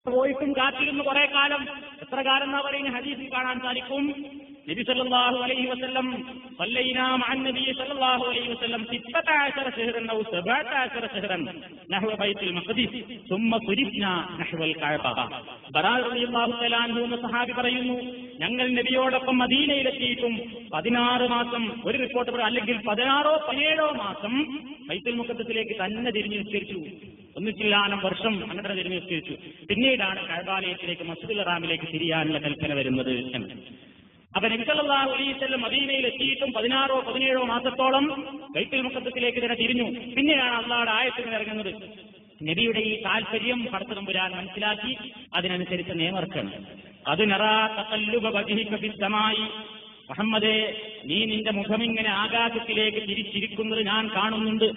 പോയിട്ടും കാത്തിരുന്ന് കുറെ കാലം. എത്ര കാലം എന്നാ പറയുന്നത് ഹദീസിൽ കാണാൻ സാധിക്കും. നബി സല്ലല്ലാഹു അലൈഹി വസല്ലം സല്ലൈനാ മഅൻ നബി സല്ലല്ലാഹു അലൈഹി വസല്ലം 16 ശഹ്റൻ ഔ 17 ശഹ്റൻ നഹ്വ ബൈത്തുൽ മഖ്ദിസ് ثم സുരിബ്നാ നഹ്വൽ കഅബ. ബറാ റളിയല്ലാഹു തആല അൻഹു എന്ന സഹാബി പറയുന്നു, ഞങ്ങൾ നബിയോടൊപ്പം മദീനയിലെത്തിയിട്ടും 16 മാസം, ഒരു റിപ്പോർട്ട് പറയും അല്ലെങ്കിൽ 16 17 മാസം ബൈത്തുൽ മുഖദ്ദസിലേക്ക് തന്നെ തിരിഞ്ഞു നിസ്കരിച്ചു. ഒന്നിച്ചില്ലാനം വർഷം അങ്ങനെ തിരിഞ്ഞു നിസ്കരിച്ചു. പിന്നീടാണ് കഅബാലയത്തിലേക്ക് മസ്ജിദുൽ ഹറാമിലേക്ക് തിരിയാനുള്ള കൽപ്പന വരുന്നത് എന്ന്. അപ്പൊ നബി സല്ലല്ലാഹു അലൈഹി വസല്ലം മദീനയിൽ എത്തിയിട്ടും 16 17 മാസത്തോളം ബൈത്തുൽ മുഖദ്ദസിലേക്ക് തന്നെ തിരിഞ്ഞു. പിന്നെയാണ് അള്ളാഹുവിന്റെ ആയത്തുകൾ ഇറങ്ങുന്നത്. നബിയുടെ ഈ താല്പര്യം പടച്ച തമ്പുരാൻ മനസ്സിലാക്കി അതിനനുസരിച്ച് നിയമർക്കണം. അത് നറാ തഖല്ലുബ വജ്ഹിക ഫിസ്സമായി, മുഹമ്മദേ നീ നിന്റെ മുഖമിങ്ങനെ ആകാശത്തിലേക്ക് തിരിച്ചിരിക്കുന്നത് ഞാൻ കാണുന്നുണ്ട്.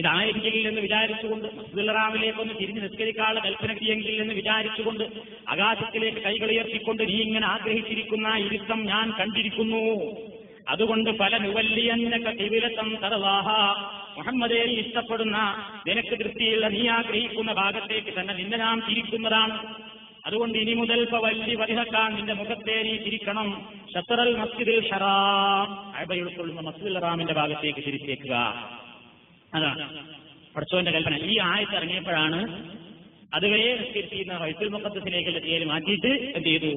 ഇതായെങ്കിൽ എന്ന് വിചാരിച്ചുകൊണ്ട് മസ്ജിദുൽ ഹറാമിലേക്കൊന്ന് തിരിഞ്ഞ് നിസ്കരിക്കാനുള്ള കൽപ്പന കിട്ടിയെങ്കിൽ എന്ന് വിചാരിച്ചുകൊണ്ട് ആകാശത്തിലേക്ക് കൈകൾ ഉയർത്തിക്കൊണ്ട് നീ ഇങ്ങനെ ആഗ്രഹിച്ചിരിക്കുന്ന ഇരുത്തം ഞാൻ കണ്ടിരിക്കുന്നു. അതുകൊണ്ട് പല നുവല്ലിയന്നക ഖിബലതൻ തർവാഹ, മുഹമ്മദേ ഇഷ്ടപ്പെടുന്ന നിനക്ക് തൃപ്തിയുള്ള നീ ആഗ്രഹിക്കുന്ന ഭാഗത്തേക്ക് തന്നെ നിന്നെ നാം തിരിക്കുന്നതാണ്. അതുകൊണ്ട് ഇനി മുതൽ വല്ലി വരിഹക്കാൻ നിന്റെ മുഖത്തെ നീ തിരിക്കണം. ഷത്തറൽ മസ്ജിദുൽ ഹറാം, കഅബയിൽ ഉൾക്കൊള്ളുന്ന മസ്ജിദുൽ ഹറാമിന്റെ ഭാഗത്തേക്ക് തിരിച്ചേക്കുക. അതാണ് പടച്ചോന്റെ കൽപ്പന. ഈ ആയത്ത് ഇറങ്ങിയപ്പോഴാണ് അതുവരെ നിസ്കരിച്ചിരുന്ന ബൈത്തുൽ മുഖദ്ദസിലേക്കുള്ള തീയൽ മാറ്റിയിട്ട് എന്ത് ചെയ്തു?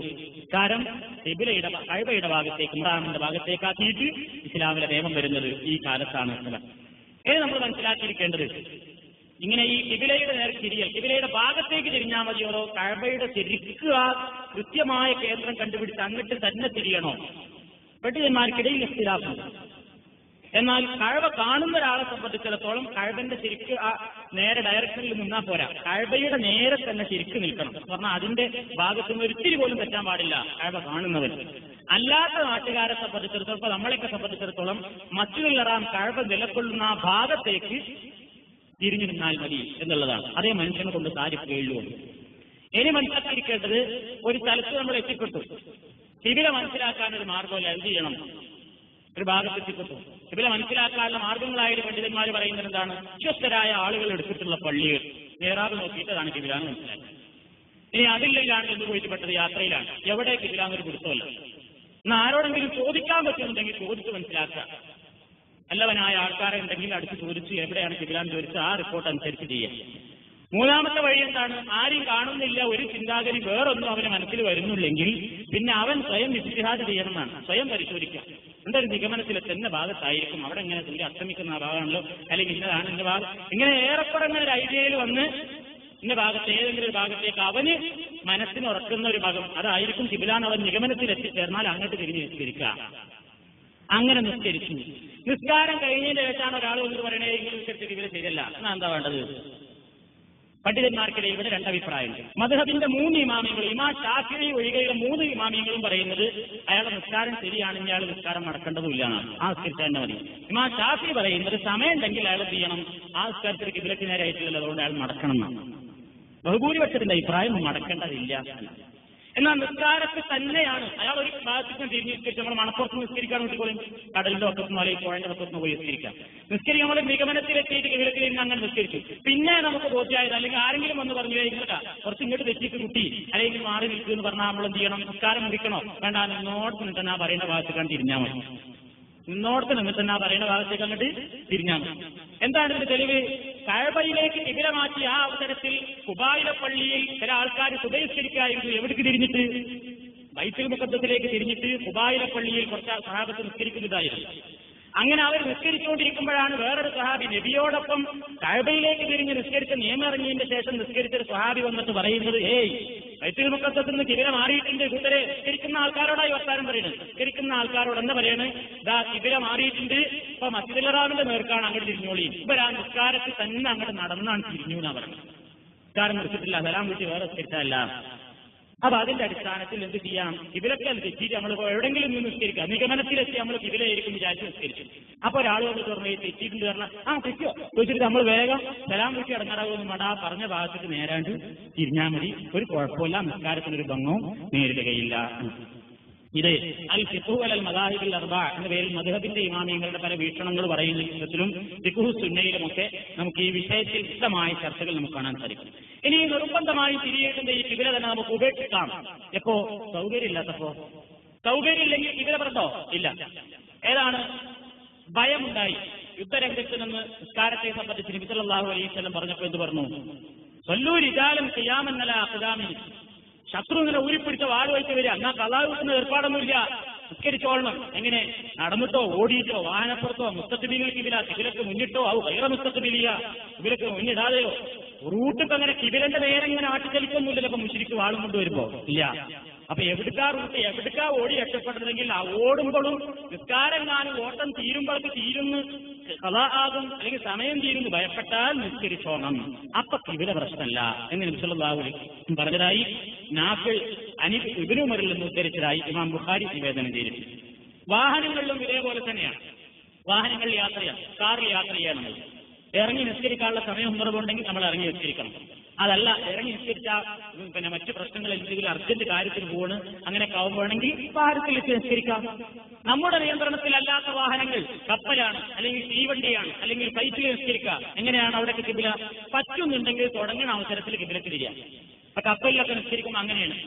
കാരണം ഖിബലയുടെ കഅബയുടെ ഭാഗത്തേക്ക് ഇമ്രാമിന്റെ ഭാഗത്തേക്കാക്കിയിട്ട് ഇസ്ലാമിലെ നിയമം വരുന്നത് ഈ കാലത്താണ്. ഇനി നമ്മൾ മനസ്സിലാക്കിയിരിക്കേണ്ടത്, ഇങ്ങനെ ഈ ഖിബലയുടെ നേരെ തിരിയൽ, ഖിബലയുടെ ഭാഗത്തേക്ക് തിരിഞ്ഞാൽ മതിയോ, കഅബയുടെ ശരിക്ക് ആ കൃത്യമായ കേന്ദ്രം കണ്ടുപിടിച്ച് അങ്ങോട്ട് തന്നെ തിരിയണോ? പണ്ഡിതന്മാർക്കിടയിൽ ഇഖ്തിലാഫുണ്ട്. എന്നാൽ കഅബ കാണുന്ന ഒരാളെ സംബന്ധിച്ചിടത്തോളം കഅബന്റെ ശരിക്ക് ആ നേരെ ഡയറക്ഷനിൽ നിന്നാൽ പോരാ, കഅബയുടെ നേരെ തന്നെ ശരിക്ക് നിൽക്കണം. പറഞ്ഞാൽ അതിന്റെ ഭാഗത്തുനിന്ന് ഒരിത്തിരി പോലും തെറ്റാൻ പാടില്ല കഅബ കാണുന്നവൻ. അല്ലാത്ത നാട്ടുകാരെ സംബന്ധിച്ചിടത്തോളം, നമ്മളെയൊക്കെ സംബന്ധിച്ചിടത്തോളം മസ്ജിദുൽ ഹറാം കഅബ നിലകൊള്ളുന്ന ആ ഭാഗത്തേക്ക് തിരിഞ്ഞു നിന്നാൽ മതി എന്നുള്ളതാണ്. അതേ മനുഷ്യനെ കൊണ്ട് സാധിക്കുകയുള്ളൂ. ഇനി മനസ്സിലാക്കിയിരിക്കേണ്ടത്, ഒരു സ്ഥലത്ത് നമ്മൾ എത്തിപ്പെട്ടു, ഖിബല മനസ്സിലാക്കാനൊരു മാർഗമല്ല, എന്ത് ചെയ്യണം? ഒരു ഭാഗത്തെത്തിപ്പെട്ടു. ഖിബല മനസ്സിലാക്കാനുള്ള മാർഗങ്ങളായിട്ട് പണ്ഡിതന്മാർ പറയുന്നത് എന്താണ്? വിശ്വസ്തരായ ആളുകൾ എടുത്തിട്ടുള്ള പള്ളികൾ നേരാതെ നോക്കിയിട്ട് അതാണ് ഖിബലാന്ന് മനസ്സിലാക്കി. ഇനി അതിലാണ് എന്ന് പോയിട്ട് പെട്ടത് യാത്രയിലാണ്, എവിടെ ഖിബലാന്നൊരു പിടുത്തമല്ല. എന്നാൽ ആരോടെങ്കിലും ചോദിക്കാൻ പറ്റുന്നുണ്ടെങ്കിൽ ചോദിച്ച് മനസ്സിലാക്കുക. നല്ലവനായ ആൾക്കാരെ ഉണ്ടെങ്കിൽ അടുത്ത് ചോദിച്ച് എവിടെയാണ് ഖിബലാന്ന് ചോദിച്ച് ആ റിപ്പോർട്ട് അനുസരിച്ച് ചെയ്യാം. മൂന്നാമത്തെ വഴി എന്താണ്? ആരും കാണുന്നില്ല, ഒരു ചിന്താഗതി വേറൊന്നും അവന് മനസ്സിൽ വരുന്നില്ലെങ്കിൽ പിന്നെ അവൻ സ്വയം ഇജ്തിഹാദ് ചെയ്യണമെന്നാണ്, സ്വയം പരിശോധിക്കുക. എന്തൊരു നിഗമനത്തിലെ തന്നെ ഭാഗത്തായിരിക്കും, അവിടെ എങ്ങനെ സൂര്യ അസ്തമിക്കുന്ന ആ ഭാഗമാണല്ലോ, അല്ലെങ്കിൽ ഇന്നതാണ് എന്റെ ഭാഗം, ഇങ്ങനെ ഏറെക്കുറെ അങ്ങനെ ഒരു ഐഡിയയിൽ വന്ന് ഇന്ന ഭാഗത്ത് ഏതെങ്കിലും ഒരു ഭാഗത്തേക്ക് അവന് മനസ്സിന് ഉറക്കുന്ന ഒരു ഭാഗം അതായിരിക്കും ഖിബലാന്ന് അവൻ നിഗമനത്തിൽ എത്തിച്ചേർന്നാൽ അങ്ങോട്ട് തിരിഞ്ഞ് നിസ്കരിക്കുക. അങ്ങനെ നിസ്കരിച്ചു. നിസ്കാരം കഴിഞ്ഞതിന്റെ ശേഷമാണ് ഒരാൾ എന്ന് പറയണേ നിസ്കരിച്ച ഖിബല ശരിയല്ല എന്നാ എന്താ വേണ്ടത്? പണ്ഡിതന്മാർക്കിടയിൽ ഇവിടെ രണ്ടഭിപ്രായമുണ്ട്. മദ്ഹബിന്റെ 3 ഇമാമിയങ്ങളും, ഇമാം ഷാഫിഈ ഒഴികെയുള്ള 3 ഇമാമിയങ്ങളും പറയുന്നത് അയാളുടെ നിസ്കാരം ശരിയാണെങ്കിൽ അയാൾ നിസ്കാരം നടക്കേണ്ടതുമില്ല എന്നാണ്, ആ നിസ്കരിച്ചാൽ മതി. ഇമാം ഷാഫിഈ പറയുന്നത് സമയം ഉണ്ടെങ്കിൽ അയാൾ ചെയ്യണം, ആ നിസ്കാരത്തിൽ ഖിബലക്ക് നേരെ ആയിട്ടില്ലല്ലോ, അതുകൊണ്ട് അയാൾ നടക്കണം എന്നാണ്. ബഹുഭൂരിപക്ഷത്തിന്റെ അഭിപ്രായം നടക്കേണ്ടതില്ല. എന്നാൽ നിസ്കാരത്തിൽ തന്നെയാണ് അയാൾ ഒരു ഭാഗത്തേക്ക് തിരിഞ്ഞ് നിസ്കരിച്ച് നമ്മൾ മണപ്പുറത്ത് നിസ്കരിക്കാൻ വേണ്ടി കടലിന്റെ ഒക്കത്തുനിന്ന് അല്ലെങ്കിൽ പുഴയുടെ ഒക്കത്തുനിന്ന് പോയി നിസ്കരിക്കാം. നിസ്കരിക്കാൻ നമ്മൾ നിഗമനത്തിലെത്തിയിട്ട് ഖിബലത്തിൽ നിന്ന് അങ്ങനെ നിസ്കരിച്ചു. പിന്നെ നമുക്ക് ബോധ്യമായത് അല്ലെങ്കിൽ ആരെങ്കിലും വന്ന് പറഞ്ഞു കഴിഞ്ഞാൽ കുറച്ച് ഇങ്ങോട്ട് തെറ്റിയിട്ട് കുട്ടി അല്ലെങ്കിൽ മാറി നിൽക്കുക എന്ന് പറഞ്ഞാൽ നമ്മൾ എന്ത് ചെയ്യണം? നിസ്കാരം മുറിക്കണോ? വേണ്ട, നിന്നോടത്ത് നിന്നിട്ട് ആ പറയുന്ന ഭാഗത്തേക്കാണ് തിരിഞ്ഞാൽ മതി. നിന്നോടത്ത് നിന്നിട്ട് ആ പറയുന്ന ഭാഗത്തേക്ക് അങ്ങോട്ട് തിരിഞ്ഞാൽ മതി. എന്താണ് ഇതിന്റെ തെളിവ്? കഅബയിലേക്ക് ഖിബല മാറ്റി ആ അവസരത്തിൽ ഖുബായിലെ പള്ളിയിൽ ചില ആൾക്കാർ സുബഹിസ്കരിക്കായിരുന്നു. എവിടേക്ക് തിരിഞ്ഞിട്ട്? ബൈത്തുൽ മുഖദ്ദസിലേക്ക് തിരിഞ്ഞിട്ട് ഖുബായിലെ പള്ളിയിൽ കുറച്ച് സഹാബത്ത് നിസ്കരിക്കുന്നതായിരുന്നു. അങ്ങനെ അവർ നിസ്കരിച്ചുകൊണ്ടിരിക്കുമ്പോഴാണ് വേറൊരു സഹാബി നബിയോടൊപ്പം കഅബയിലേക്ക് തിരിഞ്ഞ് നിസ്കരിച്ച നിയമം ഇറങ്ങിയതിന്റെ ശേഷം നിസ്കരിച്ചൊരു സഹാബി വന്നിട്ട് പറയുന്നത്, ബൈത്തുൽ മുഖദ്ദസിൽ നിന്ന് ഖിബല മാറിയിട്ടുണ്ട്, കൂട്ടരെ നിസ്കരിക്കുന്ന ആൾക്കാരോടായി വർത്താനം പറയുന്നത്. നിസ്കരിക്കുന്ന ആൾക്കാരോട് എന്താ പറയാണ്? ഇതാ ഖിബല മാറിയിട്ടുണ്ട്, ഇപ്പൊ മസ്ജിദുൽ ഹറാമിന്റെ നേർക്കാണ് അങ്ങോട്ട് തിരിഞ്ഞോളി. ഇവരാ നിസ്കാരത്തിൽ തന്നെ അങ്ങോട്ട് നടന്നാണ് തിരിഞ്ഞു എന്നാ പറയുന്നത്. നിസ്കാരം നിർത്തിയിട്ടില്ല, സലാം വീട്ടി വേറെ നിസ്കരിച്ചതല്ല. അപ്പൊ അതിന്റെ അടിസ്ഥാനത്തിൽ എന്ത് ചെയ്യാം? ഖിബലക്കൽ തെറ്റിയിട്ട് നമ്മൾ എവിടെങ്കിലും നിന്ന് നിസ്കരിക്കുക. നിഗമനത്തിലെത്തി നമ്മൾ ഖിബലയായിരിക്കും വിചാരിച്ച് നിസ്കരിച്ചു. അപ്പൊ ഒരാൾ വന്ന് തുറന്ന് തെറ്റിയിട്ടുണ്ട് പറഞ്ഞാൽ തെറ്റിയോ ചോദിച്ചിട്ട് നമ്മൾ വേഗം സലാം വീട്ടി ഇടങ്ങാറാവുമെന്ന് വേണ്ട, പറഞ്ഞ ഭാഗത്തേക്ക് നേരാണ്ട് തിരിഞ്ഞാൽ മതി, ഒരു കുഴപ്പമില്ല, നിസ്കാരത്തിനൊരു ഭംഗവും നേരിടുകയില്ല. ഇത് അൽ ഫിഖ്ഹു അലൽ മദാഹിബിൽ അർബഅ എന്ന പേരിൽ മദ്ഹബിന്റെ ഇമാമിയങ്ങളുടെ പല വീക്ഷണങ്ങൾ പറയുന്ന വിധത്തിലും ഫിഖ്ഹു സുന്നയിലുമൊക്കെ നമുക്ക് ഈ വിഷയത്തിൽ വിശദമായ ചർച്ചകൾ നമുക്ക് കാണാൻ സാധിക്കും. ഇനി നിർബന്ധമായി തിരിയേക്കുന്ന ഈ കിബില തന്നെ നമുക്ക് ഉപേക്ഷിക്കാം. എപ്പോ? സൗകര്യമില്ലാത്തപ്പോ. സൗകര്യമില്ലെങ്കിൽ കിബില പറഞ്ഞോ? ഇല്ല. ഏതാണ്? ഭയമുണ്ടായി. യുദ്ധരംഗത്ത് നിന്ന് നിസ്കാരത്തെ സംബന്ധിച്ച് നബി സല്ലല്ലാഹു അലൈഹി വസല്ലം പറഞ്ഞപ്പോൾ എന്ത് പറഞ്ഞു? സല്ലൂ റിജാലൻ ഖിയാമൻ അലാ അഖ്ദാമി. ശത്രു ഇങ്ങനെ ഊരിപ്പിടിച്ച വാട് വെച്ച് വരിക, എന്നാൽ കലാ കിട്ടുന്ന ഏർപ്പാടൊന്നുമില്ല, നിസ്കരിച്ചോളണം. എങ്ങനെ? നടന്നിട്ടോ, ഓടിയിട്ടോ, വാഹനപ്പുറത്തോ, മുസ്തഖ്ബിലിൽ കിബില, കിബിലക്ക് മുന്നിട്ടോ, ഔ ഗൈറ മുസ്തഖ്ബിലിയ, കിബിലക്ക് മുന്നിടാതെയോ, റൂട്ടിപ്പോ അങ്ങനെ കിബിലന്റെ നേരെ ഇങ്ങനെ ആട്ടിച്ചലിക്കൊന്നുമില്ലല്ലോ ഇപ്പൊ മുശ്രിക്ക് വാളും കൊണ്ടുവരുമ്പോ. ഇല്ല. അപ്പൊ എവിടുക്കാ റൂട്ട്, എവിടുക്കാ ഓടി രക്ഷപ്പെടുന്നെങ്കിൽ ആ ഓടുമ്പോഴും നിസ്കാരങ്ങാനും ഓട്ടം തീരുമ്പോഴേക്ക് തീരുന്നു കഥാ ആകും, അല്ലെങ്കിൽ സമയം തീരുന്നു ഭയപ്പെട്ടാൽ നിസ്കരിച്ചോണം. അപ്പൊ കിബില പ്രശ്നമല്ല എന്ന് നബി സല്ലല്ലാഹു അലൈഹി വസല്ലം പറഞ്ഞതായി നാഫിൽ ഇബ്നു ഉമറിൽ നിന്ന് ഉദ്ധരിച്ചതായി ഇമാം ബുഖാരി നിവേദനം ചെയ്തിട്ടുണ്ട്. വാഹനങ്ങളിലും ഇതേപോലെ തന്നെയാണ്. വാഹനങ്ങളിൽ യാത്ര ചെയ്യാം, കാറിൽ യാത്ര ചെയ്യണം. ഇറങ്ങി നിസ്കരിക്കാനുള്ള സമയം ഉണ്ടെങ്കിൽ നമ്മൾ ഇറങ്ങി നിസ്കരിക്കണം. അതല്ല ഇറങ്ങി നിസ്കരിച്ചാൽ പിന്നെ മറ്റു പ്രശ്നങ്ങൾ എന്തെങ്കിലും അർജന്റ് കാര്യത്തിന് പോണ് അങ്ങനെയൊക്കെ ആവുമ്പോഴെങ്കിൽ വാഹനത്തിൽ നിസ്കരിക്കാം. നമ്മുടെ നിയന്ത്രണത്തിലല്ലാത്ത വാഹനങ്ങൾ, കപ്പലാണ്, അല്ലെങ്കിൽ തീവണ്ടിയാണ്, അല്ലെങ്കിൽ ഫ്ലൈറ്റിൽ നിസ്കരിക്കാം. എങ്ങനെയാണ് അവിടെ കിബില? പറ്റുന്നുണ്ടെങ്കിൽ തുടങ്ങുന്ന അവസരത്തിൽ കിബിലക്ക് തിരിയാം. അപ്പൊ കപ്പലിലൊക്കെ നിസ്കരിക്കുമ്പോൾ അങ്ങനെയാണ്.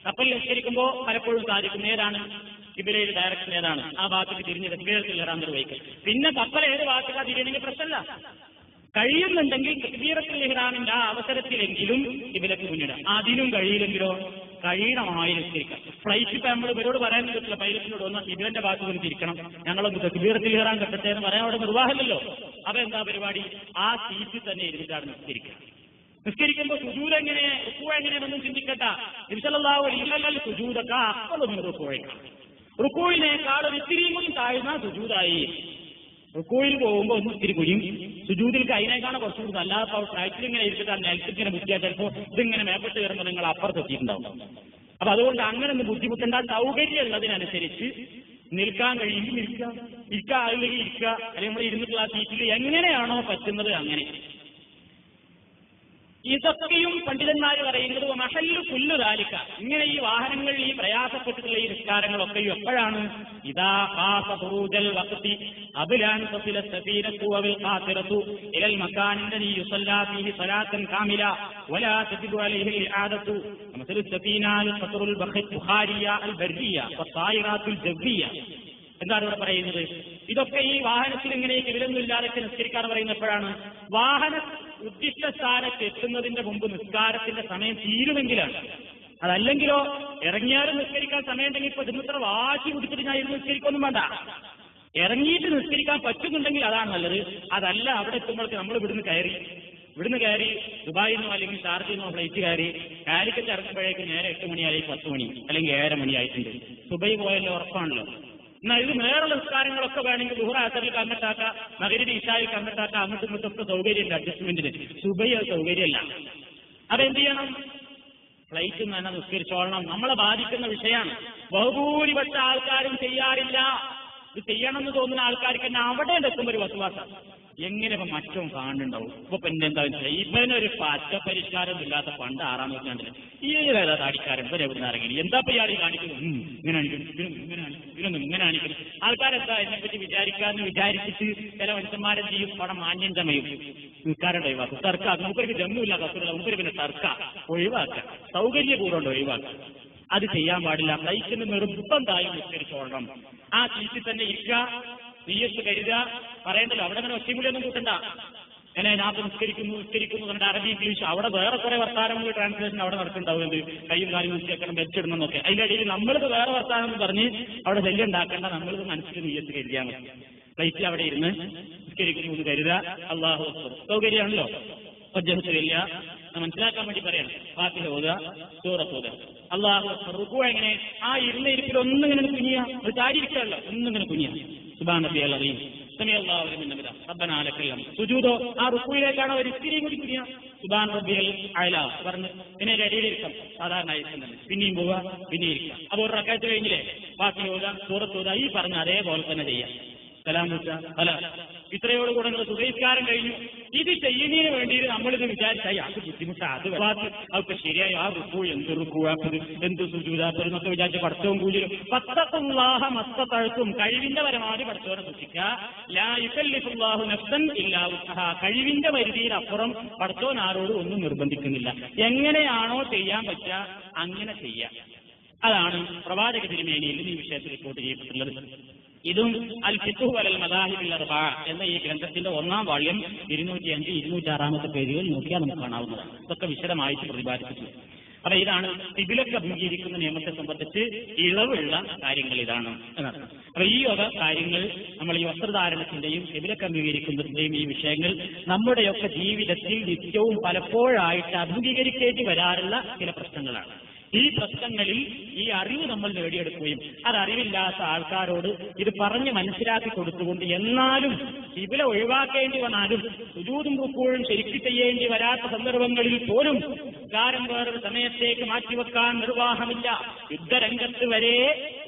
കപ്പലിൽ നിസ്കരിക്കുമ്പോൾ പലപ്പോഴും സാധിക്കും ഏതാണ് കിബിലയുടെ ഡയറക്ഷൻ ഏതാണ്, ആ ഭാഗത്തേക്ക് തിരിഞ്ഞ് തക്ബീറത്തുൽ ഇഹ്റാം നിർവഹിക്കും. പിന്നെ കപ്പൽ ഏത് ഭാഗത്തേക്കാ തിരിയണമെങ്കിൽ പ്രശ്നമല്ല. കഴിയുന്നുണ്ടെങ്കിൽ തക്ബീറത്തുൽ ഇഹ്റാമിന്റെ ആ അവസരത്തിലെങ്കിലും കിബിലക്ക് മുന്നിടാം. അതിനും കഴിയില്ലെങ്കിലോ കഴിയണമായി നിസ്കരിക്കാം. ഫ്ലൈറ്റ് ഇപ്പൊ നമ്മൾ ഇവരോട് പറയാൻ പറ്റില്ല, പൈലറ്റിനോട് ഒന്ന് കിബിലന്റെ ഭാഗത്ത് നിന്ന് തിരിക്കണം, ഞങ്ങളൊന്ന് തക്ബീറത്തുൽ ഇഹ്റാം കെട്ടട്ടെ എന്ന് പറയാൻ അവിടെ നിർവാഹമില്ലല്ലോ. അപ്പൊ എന്താ പരിപാടി? ആ സീറ്റിൽ തന്നെ ഇരുന്നിട്ടാണ് നിസ്കരിക്കുക. നിസ്കരിക്കുമ്പോൾ സുജൂദ് എങ്ങനെ, റുക്കൂ എങ്ങനെയാണെന്നും ചിന്തിക്കട്ട. നബി സല്ലല്ലാഹു അലൈഹി വസല്ലം സുജൂദൊക്കെ അഫ്ളു റുക്കൂഅ, റുക്കൂവിനേക്കാൾ ഒരു ഇത്തിരിയും കൂടി താഴ്ന്ന സുജൂദായി. റുക്കൂയിൽ പോകുമ്പോൾ ഒന്ന് ഇത്തിരി കുഴിയും, സുജൂദിൽ അതിനേക്കാണ് കുറച്ചുകൂടി. അല്ലാതെ ഫ്ലൈറ്റിൽ ഇങ്ങനെ ഇരുത്തിട്ട് നിലത്തിങ്ങനെ മുറ്റിയാൽ ചിലപ്പോൾ ഇതിങ്ങനെ മേപ്പെട്ട് കയറുമ്പോൾ നിങ്ങൾ അപ്പുറത്തെത്തിയിട്ടുണ്ടാവും. അപ്പൊ അതുകൊണ്ട് അങ്ങനെ ഒന്ന് ബുദ്ധിമുട്ടുണ്ടാ. സൗകര്യം ഉള്ളതിനനുസരിച്ച് നിൽക്കാൻ കഴിയുമെങ്കിൽ നിൽക്കുക, ഇരിക്കുക അല്ലെങ്കിൽ ഇരിക്കുക, അല്ലെങ്കിൽ നമ്മൾ ഇരുന്നിട്ടുള്ള സീറ്റിൽ എങ്ങനെയാണോ പറ്റുന്നത് അങ്ങനെ. ഇതൊക്കെയും പണ്ഡിതന്മാർ പറയുന്നത് മഹല്ലു കുല്ലു ദാലിക. ഇങ്ങനെ ഈ വാഹനങ്ങളിൽ ഈ പ്രയാസപ്പെട്ടിട്ടുള്ള ഈ നിസ്കാരങ്ങളൊക്കെയും എപ്പോഴാണ്? ഇദാ ഖാഫ ഖുറൂജൽ വഖ്തി അബ്ലാൻ തസില സഫീനതു വൽ ഖാതിറതു ഇലൽ മകാൻ അല്ലദീ യുസല്ലാ ഫീഹി സ്വലാത്തൻ കാമില വലാ തജിബു അലൈഹി ഇആദതു മസലു സഫീനാൽ ഖത്റുൽ ബഖാരിയ അൽ ബർരിയ വസായിറാത്തുൽ ജവ്വിയ. എന്താണ് ഇവിടെ പറയുന്നത്? ഇതൊക്കെ ഈ വാഹനത്തിൽ ഇങ്ങനെ കിബിലൊന്നുമില്ലാതെ നിസ്കരിക്കാൻ പറയുന്നത് എപ്പോഴാണ്? വാഹന ഉദ്ദിഷ്ട സ്ഥാനത്ത് എത്തുന്നതിന്റെ മുമ്പ് നിസ്കാരത്തിന്റെ സമയം തീരുമെങ്കിലാണ്. അതല്ലെങ്കിലോ ഇറങ്ങിയാലും നിസ്കരിക്കാൻ സമയമുണ്ടെങ്കിൽ ഇപ്പൊ ഇന്നത്ര വാശി പിടിച്ചിട്ട് ഞാൻ ഇരുന്ന് നിസ്കരിക്കൊന്നും വേണ്ട. ഇറങ്ങിയിട്ട് നിസ്കരിക്കാൻ പറ്റുന്നുണ്ടെങ്കിൽ അതാണ് നല്ലത്. അതല്ല അവിടെ എത്തുമ്പോഴേക്ക് നമ്മൾ ഇവിടുന്ന് കയറി ദുബായിൽ നിന്നോ അല്ലെങ്കിൽ ഷാർജയിൽ നിന്നോ ഫ്ലൈറ്റ് കയറി കാലിക്കറ്റ് ഇറങ്ങുമ്പോഴേക്ക് നേരെ 8 മണിയായി 10 മണി അല്ലെങ്കിൽ 7:30 മണിയായിട്ടുണ്ട്. സുബൈ പോയല്ലോ ഉറപ്പാണല്ലോ. എന്നാൽ ഇത് നേരെയുള്ള നിസ്കാരങ്ങളൊക്കെ വേണമെങ്കിൽ ദുഹ്ർ അസറിൽ അങ്ങോട്ടാക്കാം, മഗ്രിബ് ഇശായിൽ അങ്ങോട്ടാക്കാം, അങ്ങോട്ടും ഇങ്ങോട്ടൊക്കെ സൗകര്യമുണ്ട് അഡ്ജസ്റ്റ്മെന്റിന്. സുബൈ സൗകര്യമല്ല. അതെന്ത് ചെയ്യണം? ഫ്ലൈറ്റിൽ നിന്ന് തന്നെ നിസ്കരിച്ചോളണം. നമ്മളെ ബാധിക്കുന്ന വിഷയമാണ്. ബഹുഭൂരിപക്ഷ ആൾക്കാരും ചെയ്യാറില്ല. ഇത് ചെയ്യണമെന്ന് തോന്നുന്ന ആൾക്കാർക്ക് തന്നെ അവിടെ എത്തുമ്പോൾ ഒരു വസ്വാസം. എങ്ങനെ ഇപ്പൊ മറ്റവും കാണുന്നുണ്ടാവും. ഇപ്പൊ പിന്നെ എന്താ വെച്ചാൽ ഇവനൊരു പച്ച പരിഷ്കാരം ഇല്ലാത്ത പണ്ട് 6-ാം നൂറ്റാണ്ടില് ഏതാ താടിക്കാരൻ ഇവരെ എവിടെ ഇറങ്ങി എന്താ ഇയാൾ ഈ കാണിക്കുന്നു, ഇങ്ങനെ ഇതിനൊന്നും ഇങ്ങനെ കാണിക്കുന്നു. ആൾക്കാരെന്താ എന്നെപ്പറ്റി വിചാരിക്കാന്ന് വിചാരിച്ചിട്ട് ചില മനുഷ്യന്മാരെ ചെയ്യും പടം മാന്യം ചമയും. നിൽക്കാരുടെ ഒഴിവാക്കും. തർക്ക നമുക്കൊരു ജമ്മില്ല, കത്തുള്ള നമുക്കൊരു പിന്നെ തർക്ക ഒഴിവാക്കുക, സൗകര്യപൂർവ്വം ഒഴിവാക്കുക. അത് ചെയ്യാൻ പാടില്ല. ഫ്ലൈറ്റിന് നിർബന്ധമായും നിസ്കരിച്ചോളണം. ആ സീറ്റിൽ തന്നെ ഇരിക്കുക, നീയത്ത് കരുതുക. പറയണ്ടല്ലോ അവിടെ അങ്ങനെ ഒറ്റമൂലിയൊന്നും കൂട്ടണ്ട. അങ്ങനെ ഞാൻ നിസ്കരിക്കുന്നു കണ്ട അറബി ഇംഗ്ലീഷ് അവിടെ വേറെ കുറെ വർത്താനങ്ങൾ ട്രാൻസ്ലേഷൻ അവിടെ നടക്കുന്നുണ്ടാവും. എന്ത് കയ്യും കാലും നിശ്ചയിക്കണം, ബെച്ചിടണം എന്നൊക്കെ. അതിന്റെ ഇടയിൽ നമ്മളിത് വേറെ വർത്താനം എന്ന് പറഞ്ഞ് അവിടെ ശല്യം ഉണ്ടാക്കേണ്ട. നമ്മളിത് മനസ്സിൽ നീയത്ത് കരുതിയാൽ മതി. ഫ്ലൈറ്റിൽ അവിടെ ഇരുന്ന് നിസ്കരിക്കുന്നു എന്ന് കരുതുക. അല്ലാഹു അക്ബർ സൗകര്യമാണല്ലോ. ഒജ്ജഹത്തില്ല മനസ്സിലാക്കാൻ വേണ്ടി പറയണം. ഫാത്തിഹ ഓതുക, സൂറത്ത് ഓതുക, അല്ലാഹു അക്ബർ. റുക്കൂ എങ്ങനെ? ആ ഇരുന്ന ഇരിപ്പിൽ ഒന്നിങ്ങനെ കുനിയ, ഒരു ചാരി ഇരിക്കുകയല്ലോ, ഒന്നിങ്ങനെ കുനിയ. സുബ്ഹാന റബ്ബിയൽ അദീം, സമീഅല്ലാഹു ലിമൻ ഹമിദ, റബ്ബനാ ലക്കൽ ഹംദ്. സുജൂദോ ആ റുക്കൂയിലേക്കാണ് ഒരു ഇത്തിരിയും കൂടി കുനിയ, സുബ്ഹാന റബ്ബിയൽ അഅ്ലാ പറഞ്ഞ് പിന്നെ ഇടയിലിരിക്കാം. സാധാരണ ഇരിക്കുന്നത് പിന്നെയും പോവുക, പിന്നെ ഇരിക്കുക. അപ്പോൾ ഒരു റക്അത്ത് കഴിഞ്ഞില്ലേ, ഫാത്തിഹ ഓതുക, സൂറത്ത് ഓതുക, ഈ പറഞ്ഞ അതേപോലെ തന്നെ ചെയ്യാം. സലാം വെച്ച അല്ല ഇത്രയോടുകൂടെ നിങ്ങൾ സുബഹിസ്കാരം കഴിഞ്ഞു, ഇത് ചെയ്യുന്നതിന് വേണ്ടി നമ്മളിത് വിചാരിച്ചാൽ അത് ബുദ്ധിമുട്ടാണ്, അതൊക്കെ ശരിയായി ആ റുക്കൂ എന്ത് റുക്കൂഴാത്തത്, എന്ത് സുജൂദാത്തത് എന്നൊക്കെ വിചാരിച്ച് പഠിത്തവും കൂലിയും ഫത്തഖുല്ലാഹ മസ്തതഅ്തും, കഴിവിന്റെ പരമാവധി പഠിത്തവരെ സൂക്ഷിക്കുക. ലാ യുകല്ലിഫുല്ലാഹു നഫ്സൻ ഇല്ലാ വുസ്അഹാ, കഴിവിന്റെ പരിധിയിലപ്പുറം പഠിത്തവൻ ആരോടും ഒന്നും നിർബന്ധിക്കുന്നില്ല. എങ്ങനെയാണോ ചെയ്യാൻ പറ്റുക അങ്ങനെ ചെയ്യുക. അതാണ് പ്രവാചക തിരുമേനിയിൽ ഈ വിഷയത്തിൽ റിപ്പോർട്ട് ചെയ്യപ്പെട്ടുള്ളത്. ഇതും അൽ ഫിഖ്ഹു അലൽ മദാഹിബിൽ അർബഅ എന്ന ഈ ഗ്രന്ഥത്തിന്റെ 1-ാം വാള്യം 205, 206 പേജുകൾ നോക്കിയാൽ നമുക്ക് കാണാവുന്നതാണ്. ഇതൊക്കെ വിശദമായിട്ട് പ്രതിപാദിച്ചു. അപ്പൊ ഇതാണ് ഖിബിലക്ക് അഭിമുഖീകരിക്കുന്ന നിയമത്തെ സംബന്ധിച്ച് ഇളവുള്ള കാര്യങ്ങൾ ഇതാണ് എന്നർത്ഥം. അപ്പൊ ഈ വക കാര്യങ്ങൾ നമ്മൾ ഈ വസ്ത്രധാരണത്തിന്റെയും ഖിബിലക്ക് അഭിമുഖീകരിക്കുന്നതിന്റെയും ഈ വിഷയങ്ങൾ നമ്മുടെയൊക്കെ ജീവിതത്തിൽ നിത്യവും പലപ്പോഴായിട്ട് അഭിമുഖീകരിക്കേണ്ടി വരാറുള്ള ചില പ്രശ്നങ്ങളാണ്. ഈ പ്രശ്നങ്ങളിൽ ഈ അറിവ് നമ്മൾ നേടിയെടുക്കുകയും അതറിവില്ലാത്ത ആൾക്കാരോട് ഇത് പറഞ്ഞ് മനസ്സിലാക്കി കൊടുത്തുകൊണ്ട് എന്നാലും ഖിബില ഒഴിവാക്കേണ്ടി വന്നാലും സുജൂദും റുക്കൂഉം ശരിക്ക് ചെയ്യേണ്ടി വരാത്ത സന്ദർഭങ്ങളിൽ പോലും നിസ്കാരം വേറൊരു സമയത്തേക്ക് മാറ്റിവെക്കാൻ നിർവാഹമില്ല. യുദ്ധരംഗത്ത് വരെ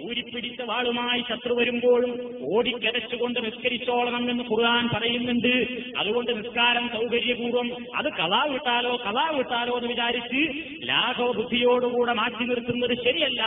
ഊരിപ്പിടിച്ച വാളുമായി ശത്രു വരുമ്പോഴും ഓടിക്കരച്ചുകൊണ്ട് നിസ്കരിച്ചോളണം എന്ന് ഖുർആൻ പറയുന്നുണ്ട്. അതുകൊണ്ട് നിസ്കാരം സൗകര്യപൂർവ്വം അത് കളാ വിട്ടാലോ എന്ന് വിചാരിച്ച് ലാഘവ ബുദ്ധിയോടുകൂടെ മാറ്റി നിർത്തുന്നത് ശരിയല്ല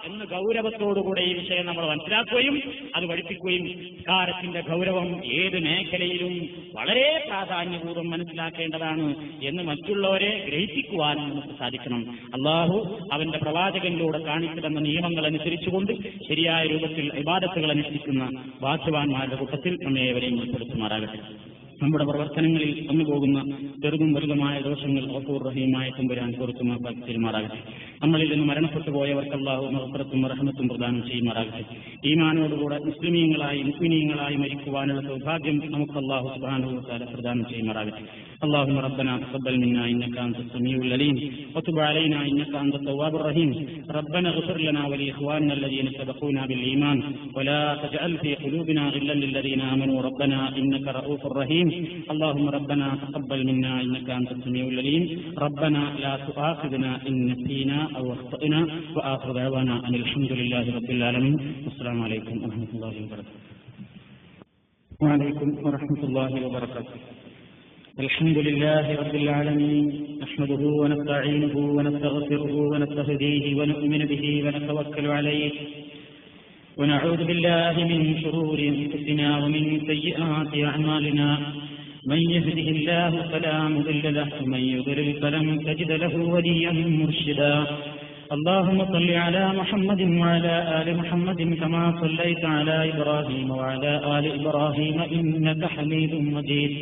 എന്ന് ഗൗരവത്തോടുകൂടെ ഈ വിഷയം നമ്മൾ മനസ്സിലാക്കുകയും അത് പഠിപ്പിക്കുകയും നിസ്കാരത്തിന്റെ ഗൗരവം ഏത് മേഖലയിലും വളരെ പ്രാധാന്യപൂർവ്വം മനസ്സിലാക്കേണ്ടതാണ് എന്ന് മറ്റുള്ളവരെ ഗ്രഹിപ്പിക്കുവാനും നമുക്ക് സാധിക്കണം. അള്ളാഹു അവന്റെ പ്രവാചകനിലൂടെ കാണിച്ചിരുന്ന നിയമങ്ങൾ അനുസരിച്ചുകൊണ്ട് ശരിയായ രൂപത്തിൽ ഇബാദത്തുകൾ അനുഷ്ഠിക്കുന്ന ഭാഗ്യവാന്മാരുടെ കൂട്ടത്തിൽ നമ്മെ ഏവരെയും ഉൾപ്പെടുത്തുമാറാകട്ടെ. നമ്മുടെ പ്രവർത്തനങ്ങളിൽ വന്നുപോകുന്ന ചെറുതും വലുതുമായ ദോഷങ്ങൾ ഗഫൂർ റഹീമായ തമ്പുരാൻ പുറത്തുമാക്കി പെരുമാറാകട്ടെ. നമ്മളിൽ നിന്ന് മരണപ്പെട്ടു പോയവർക്ക് അല്ലാഹു മഗ്ഫിറത്തും റഹ്മത്തും പ്രദാനം ചെയ്യുമാറാകട്ടെ. ഈമാനോടുകൂടെ മുസ്ലിമീങ്ങളായി മരിക്കുവാനുള്ള സൗഭാഗ്യം നമുക്ക് അല്ലാഹു സുബ്ഹാനഹു വ തആല പ്രദാനം ചെയ്യുമാറാകട്ടെ. اللهم ربنا تقبل منا إنك أنت السميع العليم وتب علينا إنك أنت التواب الرحيم. ربنا اغفر لنا ولإخواننا الذين سبقونا بالإيمان ولا تجعل في قلوبنا غلا للذين آمنوا ربنا إنك رؤوف رحيم. اللهم ربنا تقبل منا إنك أنت السميع العليم. ربنا لا تؤاخذنا إن نسينا أو أخطأنا. وآخر دعوانا أن الحمد لله رب العالمين. السلام عليكم ورحمة الله وبركاته. وعليكم ورحمة الله وبركاته. الحمد لله رب العالمين، نحمده ونستعينه ونستغفره ونستهديه ونؤمن به ونتوكل عليه ونعوذ بالله من شرور أنفسنا ومن سيئات أعمالنا. من يهده الله فلا مضل له ومن يضلل فلن تجد له وليا مرشدا. اللهم صل على محمد وعلى آل محمد كما صليت على إبراهيم وعلى آل إبراهيم إنك حميد مجيد.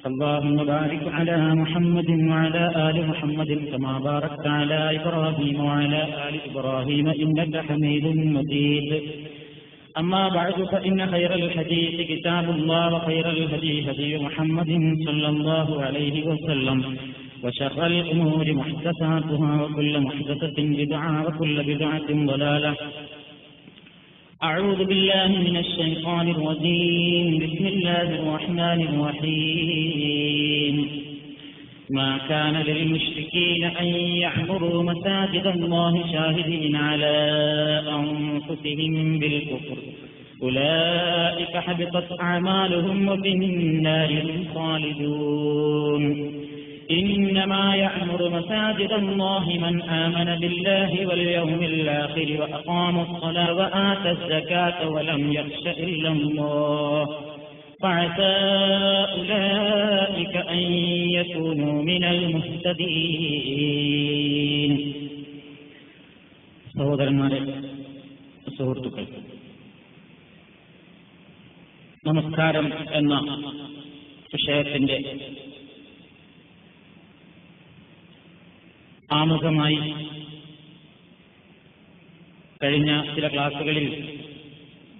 اللهم بارك على محمد وعلى آل محمد كما باركت على إبراهيم وعلى آل إبراهيم إنك حميد مجيد. أما بعد فإن خير الحديث كتاب الله وخير الهدي هدي محمد صلى الله عليه وسلم وشر الأمور محدثاتها وكل محدثة بدعة وكل بدعة ضلالة. أعوذ بالله من الشيطان الرجيم. بسم الله الرحمن الرحيم. ما كان للمشركين أن يعمروا مساجد الله شاهدين على أنفسهم بالكفر أولئك حبطت أعمالهم وفي النار هم خالدون. إنما يعمر مساجد الله من آمن بالله واليوم الآخر وأقام الصلاة وآتى الزكاة ولم يخش إلا الله فعسى أولئك أن يكونوا من المهتدين. സഹോദരന്മാരെ, സുഹൃത്തുക്കൾ, നമസ്കാരം എന്ന വിഷയത്തിന്റെ ആമുഖമായി കഴിഞ്ഞ ചില ക്ലാസുകളിൽ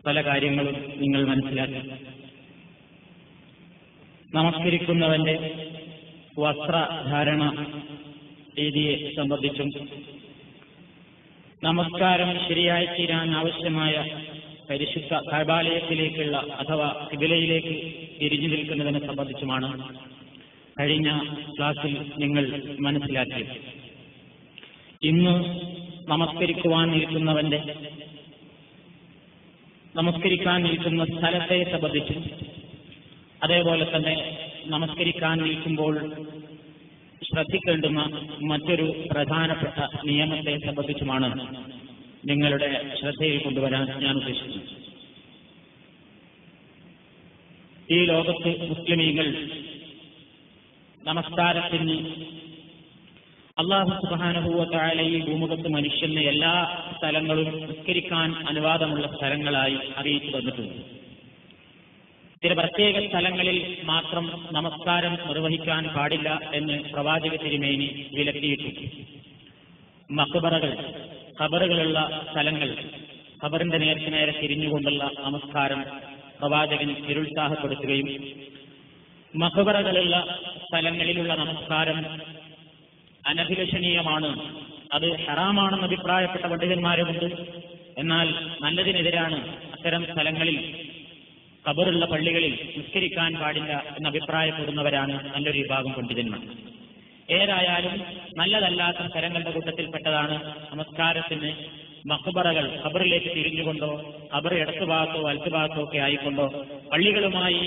പല കാര്യങ്ങളും നിങ്ങൾ മനസ്സിലാക്കി. നമസ്കരിക്കുന്നവന്റെ വസ്ത്രധാരണ രീതിയെ സംബന്ധിച്ചും നമസ്കാരം ശരിയായി തീരാൻ ആവശ്യമായ പരിശുദ്ധ കഅബാലയത്തിലേക്കുള്ള അഥവാ ഖിബലയിലേക്ക് തിരിഞ്ഞു നിൽക്കുന്നതിനെ സംബന്ധിച്ചുമാണ് കഴിഞ്ഞ ക്ലാസ്സിൽ നിങ്ങൾ മനസ്സിലാക്കിയത്. ഇന്ന് നമസ്കരിക്കാൻ നിൽക്കുന്ന സ്ഥലത്തെ സംബന്ധിച്ചും അതേപോലെ തന്നെ നമസ്കരിക്കാൻ നിൽക്കുമ്പോൾ ശ്രദ്ധിക്കേണ്ടുന്ന മറ്റൊരു പ്രധാനപ്പെട്ട നിയമത്തെ സംബന്ധിച്ചുമാണ് നിങ്ങളുടെ ശ്രദ്ധയിൽ കൊണ്ടുവരാൻ ഞാൻ ഉദ്ദേശിക്കുന്നു. ഈ ലോകത്ത് മുസ്ലിമീങ്ങൾ നമസ്കാരത്തിന് അല്ലാഹു സുബ്ഹാനഹു വ തആല ഈ ഭൂമുഖത്ത് മനുഷ്യന് എല്ലാ സ്ഥലങ്ങളും നിസ്കരിക്കാൻ അനുവാദമുള്ള സ്ഥലങ്ങളായി അറിയിച്ചു തന്നിട്ടുണ്ട്. ചില പ്രത്യേക സ്ഥലങ്ങളിൽ മാത്രം നമസ്കാരം നിർവഹിക്കാൻ പാടില്ല എന്ന് പ്രവാചക തിരുമേനി വിലക്കിയിട്ടുണ്ട്. മഖ്ബറകൾ, ഖബറുകളുള്ള സ്ഥലങ്ങൾ, ഖബറിന്റെ നേർക്ക് നേരെ തിരിഞ്ഞുകൊണ്ടുള്ള നമസ്കാരം പ്രവാചകൻ നിരുത്സാഹപ്പെടുത്തുകയും മഖ്ബറകളുള്ള സ്ഥലങ്ങളിലുള്ള നമസ്കാരം അനഭിലഷണീയമാണ്, അത് ഹറാമാണെന്ന് അഭിപ്രായപ്പെട്ട പണ്ഡിതന്മാരുമുണ്ട്. എന്നാൽ നല്ലതിനെതിരാണ് അത്തരം സ്ഥലങ്ങളിൽ ഖബറുള്ള പള്ളികളിൽ നിസ്കരിക്കാൻ പാടില്ല എന്ന് അഭിപ്രായപ്പെടുന്നവരാണ് നല്ലൊരു വിഭാഗം പണ്ഡിതന്മാർ. ഏതായാലും നല്ലതല്ലാത്ത സ്ഥലങ്ങളുടെ കൂട്ടത്തിൽപ്പെട്ടതാണ് നമസ്കാരത്തിന് മഖ്ബറകൾ, ഖബറിലേക്ക് തിരിഞ്ഞുകൊണ്ടോ ഖബർ ഇടത്തുഭാഗത്തോ വലത്തുഭാഗത്തോ ഒക്കെ ആയിക്കൊണ്ടോ പള്ളികളുമായി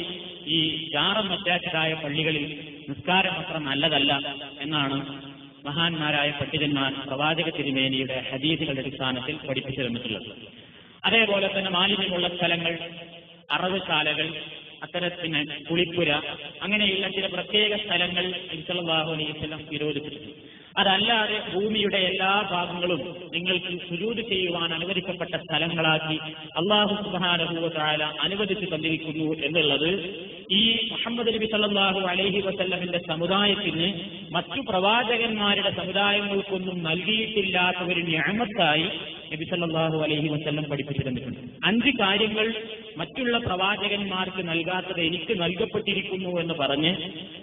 ഈ ജാറം അറ്റാച്ചഡായ പള്ളികളിൽ നിസ്കാരം അത്ര നല്ലതല്ല എന്നാണ് മഹാന്മാരായ പണ്ഡിതന്മാർ പ്രവാചക തിരുമേനിയുടെ ഹദീസുകളുടെ അടിസ്ഥാനത്തിൽ പഠിപ്പിച്ചു തന്നിട്ടുള്ളത്. അതേപോലെ തന്നെ മാലിന്യമുള്ള സ്ഥലങ്ങൾ, അറവുശാലകൾ, അത്തരത്തിന് കുളിപ്പുര, അങ്ങനെയുള്ള ചില പ്രത്യേക സ്ഥലങ്ങൾ നബി സല്ലല്ലാഹു അലൈഹി വസല്ലം വിരോധിച്ചിട്ടുണ്ട്. അതല്ലാതെ ഭൂമിയുടെ എല്ലാ ഭാഗങ്ങളും നിങ്ങൾക്ക് സുജൂദ് ചെയ്യുവാൻ അനുവദിക്കപ്പെട്ട സ്ഥലങ്ങളാക്കി അല്ലാഹു സുബ്ഹാനഹു വ തആല അനുവദിച്ചു തന്നിരിക്കുന്നു എന്നുള്ളത് ഈ മുഹമ്മദ് നബി സല്ലല്ലാഹു അലൈഹി വസല്ലമിന്റെ സമുദായത്തിന് മറ്റു പ്രവാചകന്മാരുടെ സമുദായങ്ങൾക്കൊന്നും നൽകിയിട്ടില്ലാത്ത ഒരു നിഅമത്തായി നബി സല്ലല്ലാഹു അലൈഹി വസല്ലം പഠിപ്പിച്ചു തന്നിട്ടുണ്ട്. 5 കാര്യങ്ങൾ മറ്റുള്ള പ്രവാചകന്മാർക്ക് നൽകാത്തത് എനിക്ക് നൽകപ്പെട്ടിരിക്കുന്നു എന്ന് പറഞ്ഞ്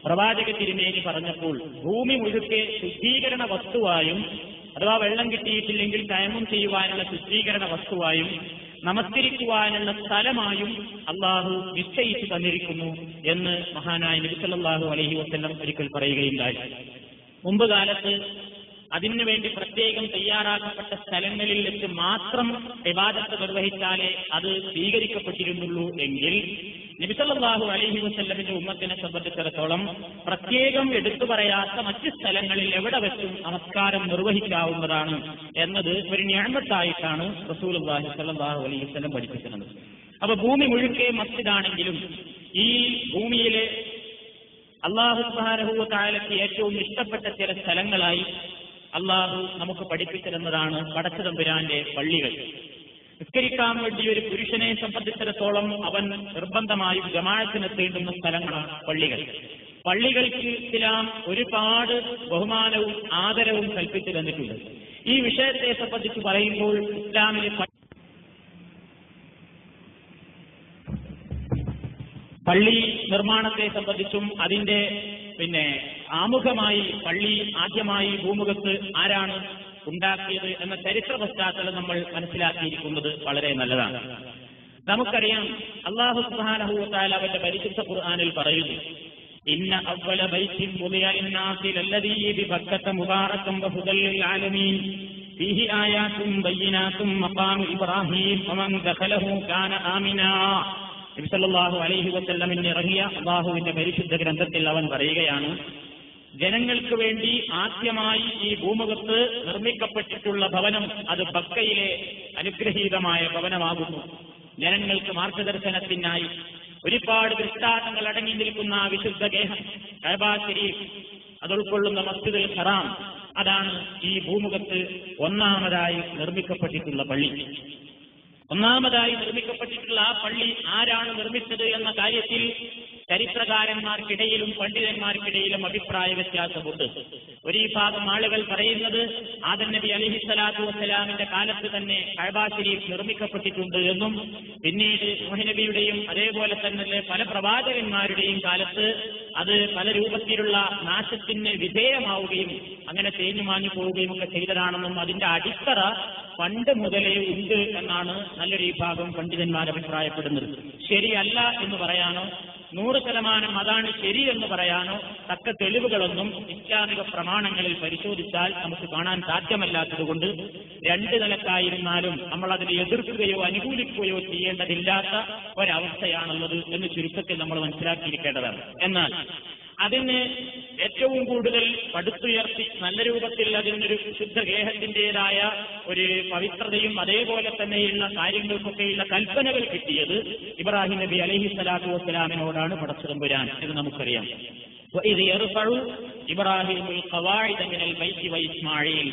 പ്രവാചക തിരുമേനി പറഞ്ഞപ്പോൾ ഭൂമി മുഴുക്കെ ശുദ്ധീകരണ വസ്തുവായും, അഥവാ വെള്ളം കിട്ടിയിട്ടില്ലെങ്കിൽ തയമ്മം ചെയ്യുവാനുള്ള ശുദ്ധീകരണ വസ്തുവായും നമസ്കരിക്കുവാനുള്ള സ്ഥലമായും അള്ളാഹു നിശ്ചയിച്ചു തന്നിരിക്കുന്നു എന്ന് മഹാനായ നബി സല്ലല്ലാഹു അലൈഹി വസല്ലം ഒരിക്കൽ പറയുകയുണ്ടായി. മുമ്പ് കാലത്ത് അതിനുവേണ്ടി പ്രത്യേകം തയ്യാറാക്കപ്പെട്ട സ്ഥലങ്ങളിൽ വെച്ച് മാത്രം ഇബാദത്ത് നിർവഹിച്ചാലേ അത് സ്വീകരിക്കപ്പെട്ടിരുന്നുള്ളൂ എങ്കിൽ നബി സല്ലല്ലാഹു അലൈഹി വസല്ലമിന്റെ ഉമ്മത്തിനെ സംബന്ധിച്ചിടത്തോളം പ്രത്യേകം എടുത്തു പറയാത്ത മറ്റ് സ്ഥലങ്ങളിൽ എവിടെ വെച്ചും നമസ്കാരം നിർവഹിക്കാവുന്നതാണ് എന്നത് ഒരു നിഅമത്തായിട്ടാണ് റസൂലുള്ളാഹി സ്വല്ലല്ലാഹു അലൈഹി വസല്ലം പഠിപ്പിക്കുന്നത്. അപ്പൊ ഭൂമി മുഴുക്കെ മസ്ജിദാണെങ്കിലും ഈ ഭൂമിയിലെ അല്ലാഹു സുബ്ഹാനഹു വ തആലയ്ക്ക് ഏറ്റവും ഇഷ്ടപ്പെട്ട ചില സ്ഥലങ്ങളായി അള്ളാഹു നമുക്ക് പഠിപ്പിച്ചിരുന്നതാണ് പടച്ചതമ്പുരാന്റെ പള്ളികൾ. നിസ്കരിക്കാൻ വേണ്ടി ഒരു പുരുഷനെ സംബന്ധിച്ചിടത്തോളം അവൻ നിർബന്ധമായും ജമാഅത്തിനെത്തേണ്ടുന്ന സ്ഥലങ്ങളാണ് പള്ളികൾ. പള്ളികൾക്ക് ഇസ്ലാം ഒരുപാട് ബഹുമാനവും ആദരവും കൽപ്പിച്ചു തന്നിട്ടുണ്ട്. ഈ വിഷയത്തെ സംബന്ധിച്ച് പറയുമ്പോൾ ഇസ്ലാമിലെ പള്ളി നിർമ്മാണത്തെ സംബന്ധിച്ചും അതിന്റെ ആമുഖമായി പള്ളി ആദ്യമായി ഭൂമുഖത്ത് ആരാണ് ഉണ്ടാക്കിയത് എന്ന ചരിത്ര പശ്ചാത്തലം നമ്മൾ മനസ്സിലാക്കിയിരിക്കുന്നത് വളരെ നല്ലതാണ്. നമുക്കറിയാം അല്ലാഹു സുബ്ഹാനഹു വ തആല അവന്റെ പരിശുദ്ധ ഖുർആനിൽ പറയുന്നു, ഇന്ന അവ്വല ബൈത്തിൻ വുദിഅ ലിന്നാസി ലല്ലദീ ബിബക്കത മുബാറകം വഹുദൽ ലിൽ ആലമീൻ ഫീഹി ആയാതും ബയ്യിനാതും മഖാമു ഇബ്രാഹീം വമൻ ദഖലഹു കാന ആമിനാ. നബി സല്ലല്ലാഹു അലൈഹി വസല്ലമിന് ഇറങ്ങിയ അല്ലാഹുവിന്റെ പരിശുദ്ധ ഗ്രന്ഥത്തിൽ അവൻ പറയുകയാണ്, ജനങ്ങൾക്ക് വേണ്ടി ആദ്യമായി ഈ ഭൂമുഖത്ത് നിർമ്മിക്കപ്പെട്ടിട്ടുള്ള ഭവനം അത് ബക്കയിലെ അനുഗ്രഹീതമായ ഭവനമാകുന്നു. ജനങ്ങൾക്ക് മാർഗദർശനത്തിനായി ഒരുപാട് ദൃഷ്ടാന്തങ്ങൾ അടങ്ങി നിൽക്കുന്ന വിശുദ്ധ ഗേഹം കഅബ ശരീഫ്, അതുൾക്കൊള്ളുന്ന മസ്ജിദുൽ ഹറാം, അതാണ് ഈ ഭൂമുഖത്ത് ഒന്നാമതായി നിർമ്മിക്കപ്പെട്ടിട്ടുള്ള പള്ളി. ഒന്നാമതായി നിർമ്മിക്കപ്പെട്ടിട്ടുള്ള ആ പള്ളി ആരാണ് നിർമ്മിച്ചത് എന്ന കാര്യത്തിൽ ചരിത്രകാരന്മാർക്കിടയിലും പണ്ഡിതന്മാർക്കിടയിലും അഭിപ്രായ വ്യത്യാസമുണ്ട്. ഒരു വിഭാഗം ആളുകൾ പറയുന്നത് ആദം നബി അലൈഹിസ്സലാത്തു വസ്സലാമിന്റെ കാലത്ത് തന്നെ കഅബ ശരീഫ് നിർമ്മിക്കപ്പെട്ടിട്ടുണ്ട് എന്നും പിന്നീട് നൂഹ് നബിയുടെയും അതേപോലെ തന്നെ പല പ്രവാചകന്മാരുടെയും കാലത്ത് അത് പല രൂപത്തിലുള്ള നാശത്തിന് വിധേയമാവുകയും അങ്ങനെ തേഞ്ഞുമാഞ്ഞു പോവുകയും ഒക്കെ ചെയ്തതാണെന്നും അതിന്റെ അടിത്തറ പണ്ട് മുതലേ ഉണ്ട് എന്നാണ് നല്ലൊരു വിഭാഗം പണ്ഡിതന്മാർ അഭിപ്രായപ്പെടുന്നത്. ശരിയല്ല എന്ന് പറയാനോ 100% അതാണ് ശരിയെന്ന് പറയാനോ തക്ക തെളിവുകളൊന്നും ഇസ്ലാമിക പ്രമാണങ്ങളിൽ പരിശോധിച്ചാൽ നമുക്ക് കാണാൻ സാധ്യമല്ലാത്തതുകൊണ്ട് രണ്ട് നിലക്കായിരുന്നാലും നമ്മൾ അതിനെ എതിർക്കുകയോ അനുകൂലിക്കുകയോ ചെയ്യേണ്ടതില്ലാത്ത ഒരവസ്ഥയാണുള്ളത് എന്ന് ചുരുക്കത്തിൽ നമ്മൾ മനസ്സിലാക്കിയിരിക്കേണ്ടതാണ്. എന്നാൽ അതിന് ഏറ്റവും കൂടുതൽ പടുത്തുയർത്തി നല്ല രൂപത്തിൽ അതിനൊരു ശുദ്ധഗേഹത്തിൻ്റെതായ ഒരു പവിത്രതയും അതേപോലെ തന്നെയുള്ള കാര്യങ്ങൾക്കൊക്കെയുള്ള കൽപ്പനകൾ കിട്ടിയത് ഇബ്രാഹിം നബി അലൈഹിസ്സലാത്തു വസ്സലാമിനോടാണ് പടച്ചതമ്പുരാൻ എന്ന് നമുക്കറിയാം. وإذ يرفع إبراهيم القواعد من البيت وإسماعيل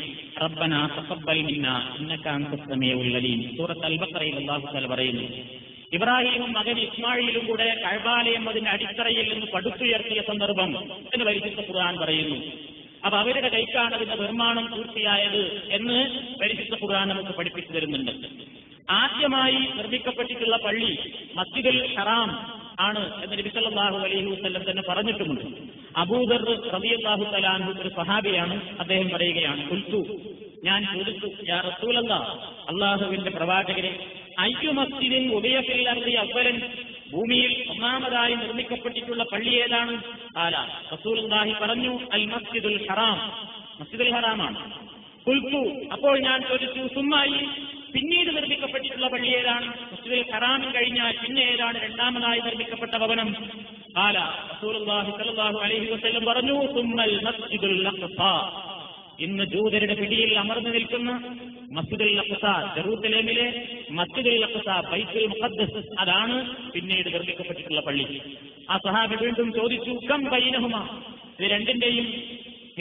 ربنا تقبل منا إنك أنت السميع العليم. സൂറത്ത് അൽ-ബഖറയിൽ അല്ലാഹു തആല പറയുന്നു, ഇബ്രാഹിമും മകൻ ഇസ്മായിലും കൂടെ കഅബാലയം അതിന്റെ അടിത്തറയിൽ നിന്ന് പടുത്തുയർത്തിയ സന്ദർഭം എന്ന് പരിശുദ്ധ ഖുർആൻ പറയുന്നു. അപ്പൊ അവരുടെ കൈക്കാണ് അതിന്റെ നിർമ്മാണം പൂർത്തിയായത് എന്ന് പരിശുദ്ധ ഖുർആൻ നമുക്ക് പഠിപ്പിച്ചു തരുന്നുണ്ട്. ആദ്യമായി നിർമ്മിക്കപ്പെട്ടിട്ടുള്ള പള്ളി മസ്ജിദുൽ ഹറാം ആണ് എന്ന് നബി സല്ലല്ലാഹു അലൈഹി വസല്ലം തന്നെ പറഞ്ഞിട്ടുമുണ്ട്. അബൂദർ റളിയല്ലാഹു തആല അൻഹു ഒരു സ്വഹാബിയാണ്. അദ്ദേഹം പറയുകയാണ്, ഖുൽതു, ഞാൻ ചോദിച്ചു, യാ റസൂലല്ലാഹ്, അല്ലാഹുവിന്റെ പ്രവാചകരെ, അയ്യു മസ്ജിദിൻ ഉബിയ ഫിൽ അർദി അവ്വലൻ, ഭൂമിയിൽ ഒന്നാമതായി നിർമ്മിക്കപ്പെട്ടിട്ടുള്ള പള്ളി ഏതാണ്? ഖാല, റസൂലുള്ളാഹി പറഞ്ഞു, അൽ മസ്ജിദുൽ ഹറാം, മസ്ജിദുൽ ഹറാമാണ്. ഖുൽതു, അപ്പോൾ ഞാൻ ചോദിച്ചു, സുമ്മായി, പിന്നീട് നിർമ്മിക്കപ്പെട്ടിട്ടുള്ള പള്ളി ഏതാണ്? മസ്ജിദുൽ ഹറാമിൽ കഴിഞ്ഞാൽ പിന്നെ ഏതാണ് രണ്ടാമതായി നിർമ്മിക്കപ്പെട്ട ഭവനം? ഖാല, റസൂലുള്ളാഹി സ്വല്ലല്ലാഹു അലൈഹി വസല്ലം പറഞ്ഞു, സുമ്മൽ മസ്ജിദുൽ അഖ്സ, ഇന്ന് ജൂതരുടെ പിടിയിൽ അമർന്നു നിൽക്കുന്ന മസ്ജിദുൽ അഖ്സ, ജെറൂസലേമിലെ മസ്ജിദുൽ അഖ്സ, ബൈത്തുൽ മുഖദ്ദസ്, അതാണ് പിന്നീട് നിർമ്മിക്കപ്പെട്ടിട്ടുള്ള പള്ളി. ആ സഹാബി വീണ്ടും ചോദിച്ചു, കം ബൈനഹുമാ, ഇത് രണ്ടിന്റെയും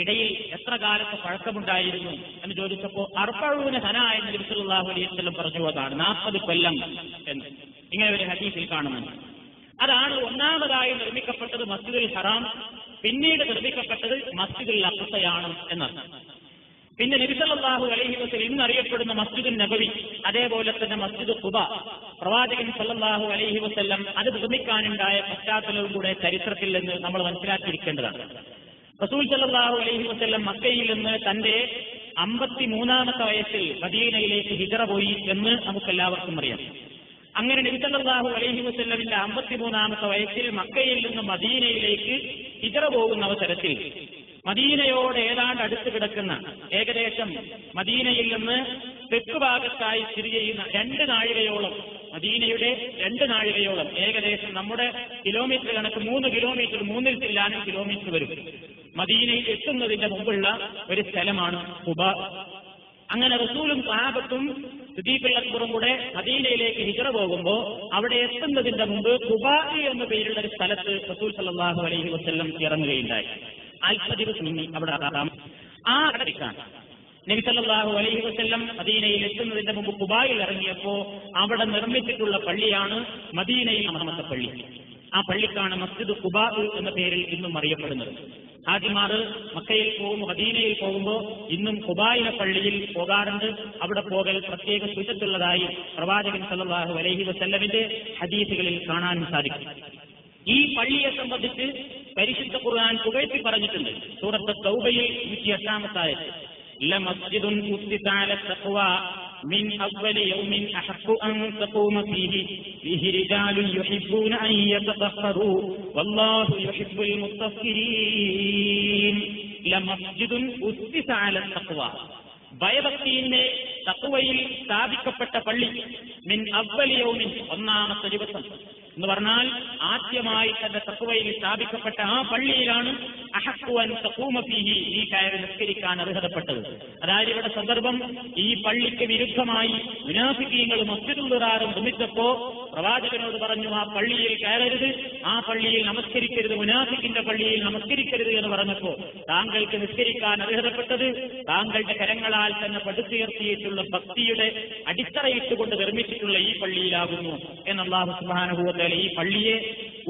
ഇടയിൽ എത്ര കാലത്ത് പഴക്കമുണ്ടായിരുന്നു എന്ന് ചോദിച്ചപ്പോ 40 സന എന്ന് നബി സല്ലല്ലാഹു അലൈഹി വസല്ലം പറഞ്ഞു, അതാണ് 40 കൊല്ലം എന്ന് ഇങ്ങനെ ഒരു ഹദീസിൽ കാണുന്നുണ്ട്. അതാണ് ഒന്നാമതായി നിർമ്മിക്കപ്പെട്ടത് മസ്ജിദുൽ ഹറാം, പിന്നീട് നിർമ്മിക്കപ്പെട്ടത് മസ്ജിദുൽ അഖ്സയാണ് എന്നർത്ഥം. പിന്നെ നബി സല്ലല്ലാഹു അലൈഹി വസല്ലം ഇന്നറിയപ്പെടുന്ന മസ്ജിദുൻ നബവി, അതേപോലെ തന്നെ മസ്ജിദ് ഖുബ, പ്രവാചകൻ സല്ലല്ലാഹു അലൈഹി വസല്ലം അത് നിർമ്മിക്കാനുണ്ടായ പശ്ചാത്തലവും കൂടെ ചരിത്രത്തിൽ നിന്ന് നമ്മൾ മനസ്സിലാക്കിയിരിക്കേണ്ടതാണ്. റസൂൽ സല്ലല്ലാഹു അലൈഹി വസല്ലം മക്കയിൽ നിന്ന് തന്റെ 53-ാമത്തെ വയസ്സിൽ മദീനയിലേക്ക് ഹിജ്റ പോയി എന്ന് നമുക്കെല്ലാവർക്കും അറിയാം. അങ്ങനെ നബി സല്ലല്ലാഹു അലൈഹി വസല്ലമിന്റെ 53-ാമത്തെ വയസ്സിൽ മക്കയിൽ നിന്ന് മദീനയിലേക്ക് ഹിജ്റ പോകുന്ന അവസരത്തിൽ മദീനയോട് ഏതാണ്ട് അടുത്ത് കിടക്കുന്ന, ഏകദേശം മദീനയിൽ നിന്ന് തെക്ക് ഭാഗത്തായി സ്ഥിതി ചെയ്യുന്ന 2 നാഴികയോളം, മദീനയുടെ 2 നാഴികയോളം, ഏകദേശം നമ്മുടെ കിലോമീറ്റർ കണക്ക് 3 കിലോമീറ്റർ, 3-ൽ ചില്ലാനും കിലോമീറ്റർ വരും, മദീനയിൽ എത്തുന്നതിന്റെ മുമ്പുള്ള ഒരു സ്ഥലമാണ് ഖുബ. അങ്ങനെ റസൂലും സഹാബത്തും സിദ്ദീഖുൽ അക്ബറും കൂടെ മദീനയിലേക്ക് ഹിജ്റ പോകുമ്പോൾ അവിടെ എത്തുന്നതിന്റെ മുമ്പ് ഖുബ എന്ന പേരുള്ള ഒരു സ്ഥലത്ത് റസൂൽ സല്ലല്ലാഹു അലൈഹി വസല്ലം ഇറങ്ങുകയുണ്ടായി. അല്പദിവസം അവിടെ ആ കടലിക്കാണ് നബി സല്ലല്ലാഹു അലൈഹി വസല്ലം മദീനയിൽ എത്തുന്നതിന്റെ മുമ്പ് ഖുബായിൽ ഇറങ്ങിയപ്പോ അവിടെ നിർമ്മിച്ചിട്ടുള്ള പള്ളിയാണ് മദീനയിൽ 4ാമത്തെ പള്ളി. ആ പള്ളിക്കാണ് മസ്ജിദ് ഖുബ എന്ന പേരിൽ ഇന്നും അറിയപ്പെടുന്നത്. ഹാജിമാർ മക്കയിൽ പോകുമ്പോൾ, മദീനയിൽ പോകുമ്പോൾ ഇന്നും ഖുബായിലെ പള്ളിയിൽ പോകാറുണ്ട്. അവിടെ പോകൽ പ്രത്യേക സുന്നത്തുള്ളതായി പ്രവാചകൻ സല്ലല്ലാഹു അലൈഹി വസല്ലമിന്റെ ഹദീസുകളിൽ കാണാൻ സാധിക്കും. ഈ പള്ളിയെ സംബന്ധിച്ച് പരിശുദ്ധ ഖുർആൻ പുകഴ്ത്തി പറഞ്ഞിട്ടുണ്ട്. സൂറത്ത് തൗബയിൽ 108-ാമത്തെ ആയത്ത്, ലമസ്ജിദുൻ ഉസ്സിസ അല തഖ്വ മിൻ അവ്വലി യൗമിൻ അഹഖു അൻ തഖൂമ ഫീഹി ഫീഹി റിജാലുൻ യുഹിബ്ബൂന അൻ യതതഹറു വല്ലാഹു യുഹിബ്ബുൽ മുത്തഖിരീൻ. ലമസ്ജിദുൻ ഉസ്സിസ അല തഖ്വ, ഭയഭക്തിയുടെ തഖ്വയിൽ സ്ഥാപിക്കപ്പെട്ട പള്ളി, മിൻ അവ്വലി യൗമിൻ, 1-ാമത്തെ ദിവസം എന്ന് പറഞ്ഞാൽ ആദ്യമായി തന്റെ തഖ്വയിൽ സ്ഥാപിക്കപ്പെട്ട ആ പള്ളിയിലാണ് അഹഖു അൻ തഖൂമ ഫീഹി, ഈ കയറി നിസ്കരിക്കാൻ അർഹതപ്പെട്ടത്. അതായത് ഇവിടെ സന്ദർഭം, ഈ പള്ളിക്ക് വിരുദ്ധമായി മുനാഫിഖീങ്ങൾ മസ്ജിദുൽ ദിറാറും നിർമ്മിച്ചപ്പോ പ്രവാചകനോട് പറഞ്ഞു, ആ പള്ളിയിൽ കയറരുത്, ആ പള്ളിയിൽ നമസ്കരിക്കരുത്, മുനാഫിഖിന്റെ പള്ളിയിൽ നമസ്കരിക്കരുത് എന്ന് പറഞ്ഞപ്പോ താങ്കൾക്ക് നിസ്കരിക്കാൻ അർഹതപ്പെട്ടത് താങ്കളുടെ കരങ്ങളാൽ തന്നെ പടുത്തുയർത്തിയിട്ടുള്ള ഭക്തിയുടെ അടിത്തറയിട്ടുകൊണ്ട് നിർമ്മിച്ചിട്ടുള്ള ഈ പള്ളിയിലാകുന്നു എന്ന് അല്ലാഹു സുബ്ഹാനഹു വ തആല ഈ പള്ളിയെ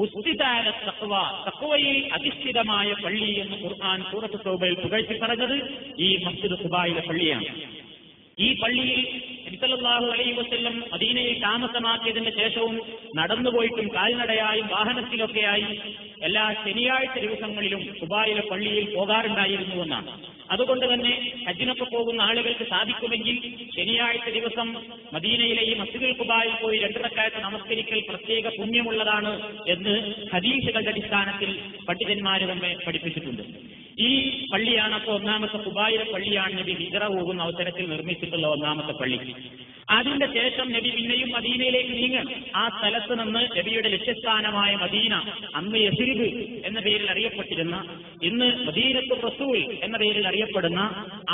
ഉസ്സിസ അല തഖ്വ, തഖ്വയിൽ അധിഷ്ഠിതമായ പള്ളി എന്ന് ഖുർആൻ സൂറത്ത് തൗബയിൽ പുകഴ്ത്തി പറഞ്ഞത് ഈ മസ്ജിദ് ഖുബായിലെ പള്ളിയാണ്. ഈ പള്ളിയിൽ നബി സല്ലല്ലാഹു അലൈഹി വസല്ലം മദീനയിൽ താമസമാക്കിയതിന് ശേഷവും നടന്നുപോയിട്ടും കാൽനടയായും വാഹനത്തിലൊക്കെയായി എല്ലാ ശനിയാഴ്ച ദിവസങ്ങളിലും ഖുബായിലെ പള്ളിയിൽ പോകാറുണ്ടായിരുന്നുവെന്നാണ്. അതുകൊണ്ട് തന്നെ ഹജ്ജിനൊക്കെ പോകുന്ന ആളുകൾക്ക് സാധിക്കുമെങ്കിൽ ശനിയാഴ്ച ദിവസം മദീനയിലെ ഈ മസ്ജിദുൽ ഖുബായിൽ പോയി 2 റക്അത്ത് നമസ്കരിക്കൽ പ്രത്യേക പുണ്യമുള്ളതാണ് എന്ന് ഹദീസുകളുടെ അടിസ്ഥാനത്തിൽ പണ്ഡിതന്മാർ നമ്മെ പഠിപ്പിച്ചിട്ടുണ്ട്. ഈ പള്ളിയാണ് അപ്പോൾ ഒന്നാമത്തെ ഖുബായിലെ പള്ളിയാണ് നബി ഹിജ്റ പോകുന്ന അവസരത്തിൽ നിർമ്മിച്ചിട്ടുള്ള ഒന്നാമത്തെ പള്ളി. അതിന്റെ ശേഷം നബി പിന്നെയും മദീനയിലേക്ക് നീങ്ങണം. ആ സ്ഥലത്ത് നിന്ന് നബിയുടെ ലക്ഷ്യസ്ഥാനമായ മദീന, അന്ന് യസ്രിബ് എന്ന പേരിൽ അറിയപ്പെട്ടിരുന്ന, ഇന്ന് മദീനത്തുർ റസൂൽ എന്ന പേരിൽ അറിയപ്പെടുന്ന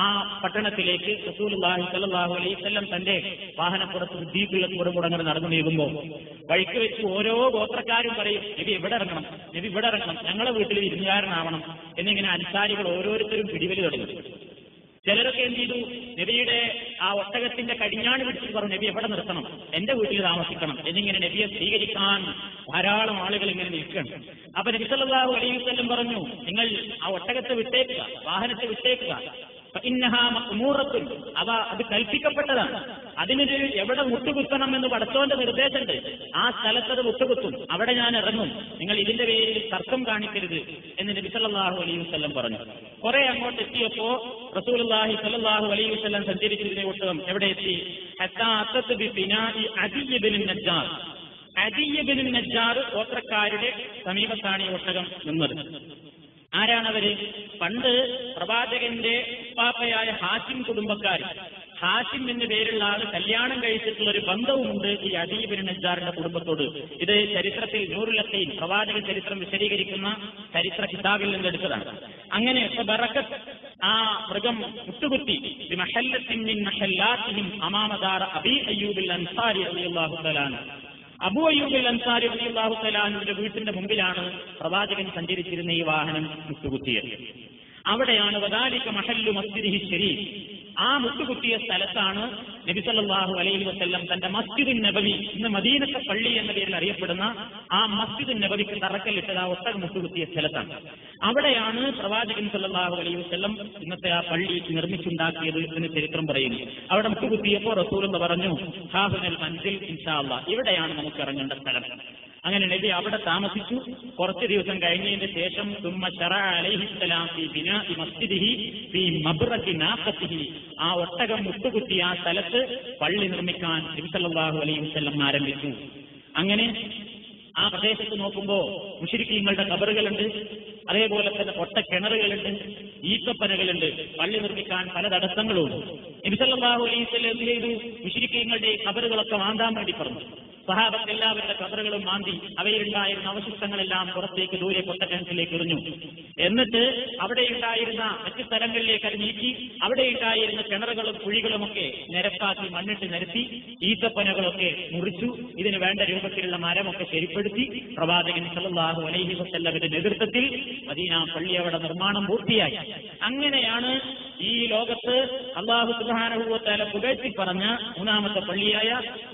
ആ പട്ടണത്തിലേക്ക് റസൂലുള്ളാഹി സ്വല്ലല്ലാഹു അലൈഹി വസല്ലം തന്റെ വാഹനപ്പുറത്ത് സിദ്ദീഖുൽ അക്ബറും അങ്ങനെ നടന്നു നീങ്ങുമ്പോൾ വഴിക്ക് വെച്ച് ഓരോ ഗോത്രക്കാരും പറയും, നബി ഇവിടെ ഇറങ്ങണം, നബി ഇവിടെ ഇറങ്ങണം, ഞങ്ങളെ വീട്ടിൽ വിരുന്നുകാരനാവണം എന്നിങ്ങനെ അൻസാരികൾ ഓരോരുത്തരും പിടിവലി തുടങ്ങി. ചിലരൊക്കെ എന്ത് ചെയ്തു, നബിയുടെ ആ ഒട്ടകത്തിന്റെ കടിഞ്ഞാണ് പിടിച്ചിട്ട് പറഞ്ഞു, നബി എവിടെ നിർത്തണം, എന്റെ വീട്ടിൽ താമസിക്കണം എന്നിങ്ങനെ നബിയെ സ്വീകരിക്കാൻ ധാരാളം ആളുകൾ ഇങ്ങനെ നിൽക്കണം. അപ്പൊ നബി സല്ലല്ലാഹു അലൈഹി വസല്ലം പറഞ്ഞു, നിങ്ങൾ ആ ഒട്ടകത്തെ വിട്ടേക്കുക, വാഹനത്തെ വിട്ടേക്കുക, അത് കൽപ്പിക്കപ്പെട്ടതാണ്. അതിനൊരു എവിടെ മുട്ടുകുത്തണം എന്ന് പടച്ചോന്റെ നിർദ്ദേശമുണ്ട്. ആ സ്ഥലത്തത് മുട്ടുകുത്തും, അവിടെ ഞാൻ ഇറങ്ങും, നിങ്ങൾ ഇതിന്റെ പേരിൽ തർക്കം കാണിക്കരുത് എന്ന് നബി സല്ലല്ലാഹു അലൈഹി വസല്ലം പറഞ്ഞു. കുറെ അങ്ങോട്ട് എത്തിയപ്പോ റസൂലുള്ളാഹി സ്വല്ലല്ലാഹു അലൈഹി വസല്ലം സഞ്ചരിച്ചതിനെ ഒട്ടകം എവിടെ എത്തി? അദിയ് ഇബ്നു നജ്ജാർ ഗോത്രക്കാരുടെ സമീപത്താണ് ഈ ഒട്ടകം നിന്നത്. ആരാണവര്? പണ്ട് പ്രവാചകന്റെ ഉപ്പാപ്പയായ ഹാഷിം കുടുംബക്കാർ, ഹാഷിം എന്ന പേരുള്ള ആള് കല്യാണം കഴിച്ചിട്ടുള്ള ഒരു ബന്ധവുമുണ്ട് ഈ അദീയ് ഇബ്നു നജ്ജാറിന്റെ കുടുംബത്തോട്. ഇത് ചരിത്രത്തിൽ നൂറുൽ യഖീൻ പ്രവാചക ചരിത്രം വിശദീകരിക്കുന്ന ചരിത്ര കിതാബിൽ നിന്ന് എടുത്തതാണ്. അങ്ങനെ ബറക്കത്ത് ആ മൃഗം മുട്ടുകുത്തി അബീ അയ്യൂബിൽ അൻസാരി റളിയല്ലാഹു തആല അബൂ അയ്യൂബിൽ അൻസാരി റളിയല്ലാഹു തആല അൻഹുവിന്റെ വീട്ടിന്റെ മുമ്പിലാണ് പ്രവാചകൻ സഞ്ചരിച്ചിരുന്ന ഈ വാഹനം മുട്ടുകുത്തിയത്. അവിടെയാണ് വദാലിക മഹല്ലു മസ്ജിദിഹി ശരീഫ്. ആ മുട്ടുകുത്തിയ സ്ഥലത്താണ് നബി സല്ലല്ലാഹു അലൈഹി വസല്ലം തന്റെ മസ്ജിദുൻ നബവി, ഇന്ന് മദീനത്തെ പള്ളി എന്ന പേരിൽ അറിയപ്പെടുന്ന ആ മസ്ജിദുൻ നബവിക്ക് തറക്കല്ലിട്ടത് ആ ഒട്ടകം മുട്ടുകുത്തിയ സ്ഥലത്താണ്. അവിടെയാണ് പ്രവാചകൻ സല്ലല്ലാഹു അലൈഹി വസല്ലം ഇന്നത്തെ ആ പള്ളി നിർമ്മിച്ചുണ്ടാക്കിയത് എന്ന് ചരിത്രം പറയുന്നു. അവിടെ മുട്ടുകുത്തിയപ്പോൾ റസൂലുള്ളാഹി പറഞ്ഞു, ഹാഹുനൽ മൻസിൽ ഇൻഷാ അല്ലാഹ്, ഇവിടെയാണ് നമുക്ക് ഇറങ്ങേണ്ട സ്ഥലം. അങ്ങനെ നബി അവിടെ താമസിച്ചു. കുറച്ച് ദിവസം കഴിഞ്ഞതിന് ശേഷം ആ ഒട്ടകം മുട്ടുകുത്തി ആ സ്ഥലത്ത് പള്ളി നിർമ്മിക്കാൻ നബി സല്ലല്ലാഹു അലൈഹി വസല്ലം ആരംഭിച്ചു. അങ്ങനെ ആ പ്രദേശത്ത് നോക്കുമ്പോ മുശ്രിക്കീങ്ങളുടെ ഖബറുകളുണ്ട്, അതേപോലെ തന്നെ പൊട്ടക്കിണറുകളുണ്ട്, ഈത്തപ്പനകളുണ്ട്. പള്ളി നിർമ്മിക്കാൻ പല തടസ്സങ്ങളുണ്ട്. നബി സല്ലല്ലാഹു അലൈഹി വസല്ലം എന്ത് ചെയ്തു? മുശ്രിക്കീങ്ങളുടെ ഖബറുകളൊക്കെ മാന്താൻ വേണ്ടി പറഞ്ഞു. സഹാബത്ത് എല്ലാവരുടെ ഖബറുകളും മാന്തി അവയിലുണ്ടായിരുന്ന അവശിഷ്ടങ്ങളെല്ലാം പുറത്തേക്ക് ദൂരെ പൊട്ടക്കിണറ്റിലേക്ക് എറിഞ്ഞു. എന്നിട്ട് അവിടെയുണ്ടായിരുന്ന മറ്റു സ്ഥലങ്ങളിലേക്ക് അത് നീക്കി അവിടെയുണ്ടായിരുന്ന കിണറുകളും കുഴികളുമൊക്കെ നിരപ്പാക്കി മണ്ണിട്ട് നിരത്തി ഈത്തപ്പനകളൊക്കെ മുറിച്ചു. ഇതിന് വേണ്ട രൂപത്തിലുള്ള മരമൊക്കെ ശരിപ്പെടുത്തി പ്രവാചകൻ സല്ലല്ലാഹു അലൈഹി വസല്ലമിന്റെ നേതൃത്വത്തിൽ മദീന പള്ളി അവിടെ നിർമ്മാണം പൂർത്തിയായി. അങ്ങനെയാണ് ഈ ലോകത്ത് അല്ലാഹു സുബ്ഹാനഹു വ തആല പുകഴ്ത്തി പറഞ്ഞ മൂന്നാമത്തെ പള്ളിയായ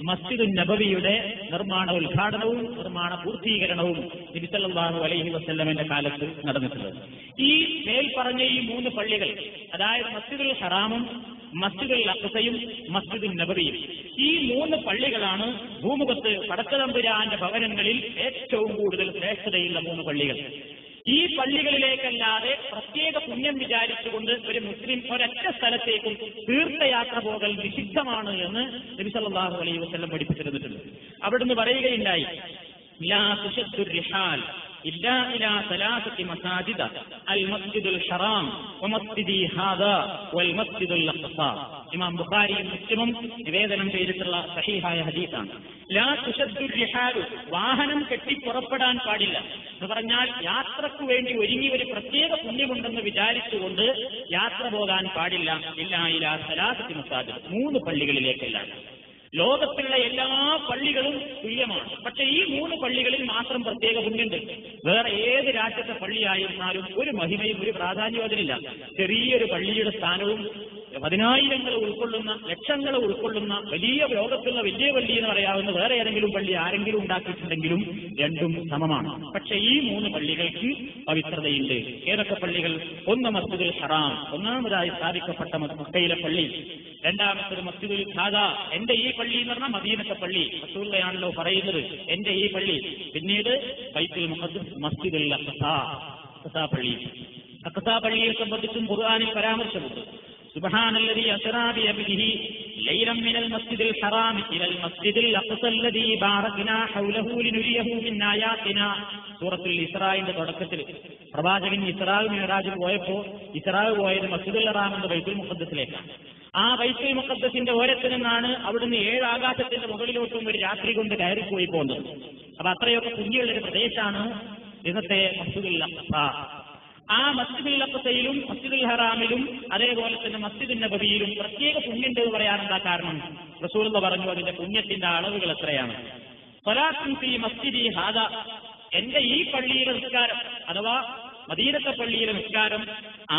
മസ്ജിദുൻ നബവിയുടെ നിർമ്മാണ ഉദ്ഘാടനവും നിർമ്മാണ പൂർത്തീകരണവും നബി സല്ലല്ലാഹു അലൈഹി വസല്ലമിന്റെ കാലത്ത് നടന്നിട്ടുള്ളത്. ഈ മേൽ പറഞ്ഞ ഈ 3 പള്ളികൾ, അതായത് മസ്ജിദുൽ ഹറാമും മസ്ജിദുൽ അഖ്സയും മസ്ജിദുൻ നബവിയും, ഈ 3 പള്ളികളാണ് ഭൂമുഖത്ത് പടച്ചതമ്പുരാന്റെ ഭവനങ്ങളിൽ ഏറ്റവും കൂടുതൽ ശ്രേഷ്ഠതയുള്ള 3 പള്ളികൾ. ഈ പള്ളികളിലേക്കല്ലാതെ പ്രത്യേക പുണ്യം വിചാരിച്ചുകൊണ്ട് ഒരു മുസ്ലിം ഒരൊറ്റ സ്ഥലത്തേക്കും തീർത്ഥയാത്ര പോകൽ നിഷിദ്ധമാണ് എന്ന് നബി സല്ലല്ലാഹു അലൈഹി വസല്ലം പഠിപ്പിച്ചിരുന്നിട്ടുണ്ട്. അവിടുന്ന് പറയുകയുണ്ടായി, ലാ തുശദ്ദു റിഹാൽ ഇല്ലാ ഇലാ സലാസത്തി മസാജിദ അൽ മസ്ജിദുൽ ഹറാം വമസ്ജിദി ഹാദാ വൽ മസ്ജിദുൽ അഖ്സ. ഇമാം ബുഖാരിയും മുസ്ലിമും നിവേദനം ചെയ്തിട്ടുള്ള സഹീഹായ ഹദീസാണ്. ലാ തുശദ്ദു റിഹാൽ, വാഹനം കെട്ടി പുറപ്പെടാൻ പാടില്ല എന്ന് പറഞ്ഞാൽ യാത്രക്ക് വേണ്ടി ഒരുങ്ങി ഒരു പ്രത്യേക പുണ്യമുണ്ടെന്ന് വിചാരിച്ചുകൊണ്ട് യാത്ര പോകാൻ പാടില്ല. ഇല്ലാ ഇലാ സലാസത്തി മസാജിദ്, 3 പള്ളികളിലേക്കല്ല. ലോകത്തിലുള്ള എല്ലാ പള്ളികളും തുല്യമാണ്. പക്ഷെ ഈ 3 പള്ളികളിൽ മാത്രം പ്രത്യേക പുണ്യുണ്ട്. വേറെ ഏത് രാജ്യത്തെ പള്ളിയായിരുന്നാലും ഒരു മഹിമയും ഒരു പ്രാധാന്യവും അതിനില്ല. ചെറിയൊരു പള്ളിയുടെ സ്ഥാനവും 10,000 ഉൾക്കൊള്ളുന്ന, ലക്ഷങ്ങൾ ഉൾക്കൊള്ളുന്ന വലിയ ലോകത്തുള്ള വലിയ പള്ളി എന്ന് പറയാവുന്ന വേറെ ഏതെങ്കിലും പള്ളി ആരെങ്കിലും ഉണ്ടാക്കിയിട്ടുണ്ടെങ്കിലും രണ്ടും സമമാണ്. പക്ഷെ ഈ 3 പള്ളികൾക്ക് പവിത്രതയുണ്ട്. ഏതൊക്കെ പള്ളികൾ? ഒന്ന് മസ്ജിദുൽ ഹറാം, ഒന്നാമതായി സ്ഥാപിക്കപ്പെട്ട മക്കയിലെ പള്ളി. രണ്ടാമത്തത് മസ്ജിദുൽ ഖാദ, എന്റെ ഈ പള്ളി എന്ന് പറഞ്ഞാൽ മദീനത്തെ പള്ളി, റസൂലുള്ളാഹിയാണല്ലോ പറയുന്നത് എന്റെ ഈ പള്ളി. പിന്നീട് ബൈത്തുൽ മുഖദ്ദസ്, മസ്ജിദുൽ അഖ്സ പള്ളി. അഖ്സാ പള്ളിയെ സംബന്ധിച്ചും ഖുർആനിൽ പരാമർശമുണ്ട്. സുബ്ഹാനല്ലദീ അസ്റാ ബിഅബ്ദിഹി ലൈലൻ മിനൽ മസ്ജിദിൽ ഹറാമി ഇലൽ മസ്ജിദിൽ അഖ്സല്ലദീ ബാറക്നാ ഹൗലഹു ലിനുരിയഹു മിൻ ആയാതിനാ. സൂറത്തുൽ ഇസ്രാഇന്റെ തുടക്കത്തിൽ പ്രവാചകൻ ഇസ്രാ മിഅ്റാജ് പോയപ്പോൾ ഇസ്രാ പോയത് മസ്ജിദുൽ ഹറാം എന്ന ബൈത്തുൽ മുഖദ്ദസിലേക്കാണ്. ആ ബൈത്തുൽ മുഖദ്ദസിന്റെ ഓരത്തിൽ നിന്നാണ് അവിടുന്ന് 7 ആകാശത്തിന്റെ മുകളിലോട്ടും ഒരു രാത്രി കൊണ്ട് കയറിപ്പോയി പോകുന്നത്. അപ്പൊ അത്രയൊക്കെ പുണ്യമുള്ളൊരു പ്രദേശമാണ് ഇന്നത്തെ മസ്ജിദുൽ അഖ്സ. ആ മസ്ജിദുൽ അഖ്സയിലും മസ്ജിദുൽ ഹറാമിലും അതേപോലെ തന്നെ മസ്ജിദുൻ നബവിയിലും പ്രത്യേക പുണ്യമുണ്ട് എന്ന് പറയാനെന്താ കാരണം? റസൂലുള്ളാഹി പറഞ്ഞു അതിന്റെ പുണ്യത്തിന്റെ അളവുകൾ എത്രയാണ്. സ്വലാത്തുൻ ഫീ മസ്ജിദി ഹാദാ, എന്റെ ഈ പള്ളിയിലെ നിസ്കാരം അഥവാ മദീനത്തെ പള്ളിയിലെ നിസ്കാരം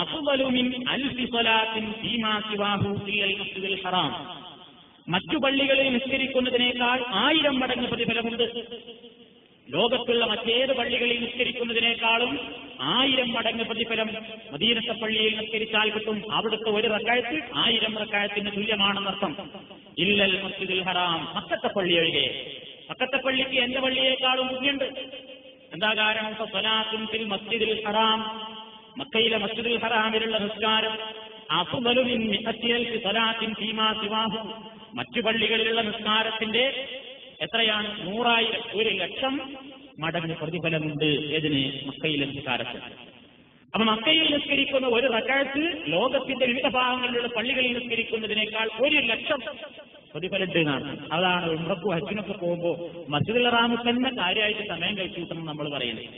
അഫ്ളലു മിൻ അൽഫി സ്വലാത്തിൻ ഫീമാ സിവാഹു ഇല്ലൽ മസ്ജിദുൽ ഹറാം, മറ്റു പള്ളികളിൽ നിസ്കരിക്കുന്നതിനേക്കാൾ 1000 മടങ്ങ് പ്രതിഫലമുണ്ട്. ലോകത്തുള്ള മറ്റേത് പള്ളികളിൽ നിസ്കരിക്കുന്നതിനേക്കാളും 1000 മടങ്ങ് പ്രതിഫലം മദീനത്തെ പള്ളിയിൽ നിസ്കരിച്ചാൽ കിട്ടും. അവിടുത്തെ ഒരു റക്അത്ത് 1000 റക്അത്തിന് തുല്യമാണെന്നർത്ഥം. ഇല്ലൽ മസ്ജിദുൽ ഹറാം, മക്കത്തെ പള്ളി ഒഴികെ. മക്കത്തെ പള്ളിക്ക് എന്റെ പള്ളിയേക്കാളും പുണ്യുണ്ട്. എന്താ കാരണം? സ്വലാത്തുൻ ഫിൽ മസ്ജിദുൽ ഹറാം, മക്കയിലെ മസ്ജിദുൽ ഹറാമിലുള്ള നിസ്കാരം അഫ്ളലു മിൻ മിഅത്തി അൽഫി സ്വലാത്തിൻ ഫീമാ സിവാഹു, മറ്റു പള്ളികളിലുള്ള നിസ്കാരത്തിന്റെ എത്രയാണ്? 100,000, 1,00,000 മടങ്ങ് പ്രതിഫലമുണ്ട്. ഏതിന്? മക്കയിലെ നിസ്കാരത്തിൽ. അപ്പൊ മക്കയിൽ നിസ്കരിക്കുന്ന ഒരു റക്അത്ത് ലോകത്തിന്റെ വിവിധ ഭാഗങ്ങളിലുള്ള പള്ളികളിൽ നിസ്കരിക്കുന്നതിനേക്കാൾ 1,00,000 പ്രതിഫലമുണ്ട് എന്നാണ്. അതാണ് ഉംറക്കും ഹജ്ജിനൊക്കെ പോകുമ്പോൾ മസ്ജിദുൽ ഹറാമിൽ തന്നെ കാര്യമായിട്ട് സമയം കഴിച്ചുകൂട്ടണം നമ്മൾ പറയുന്നത്.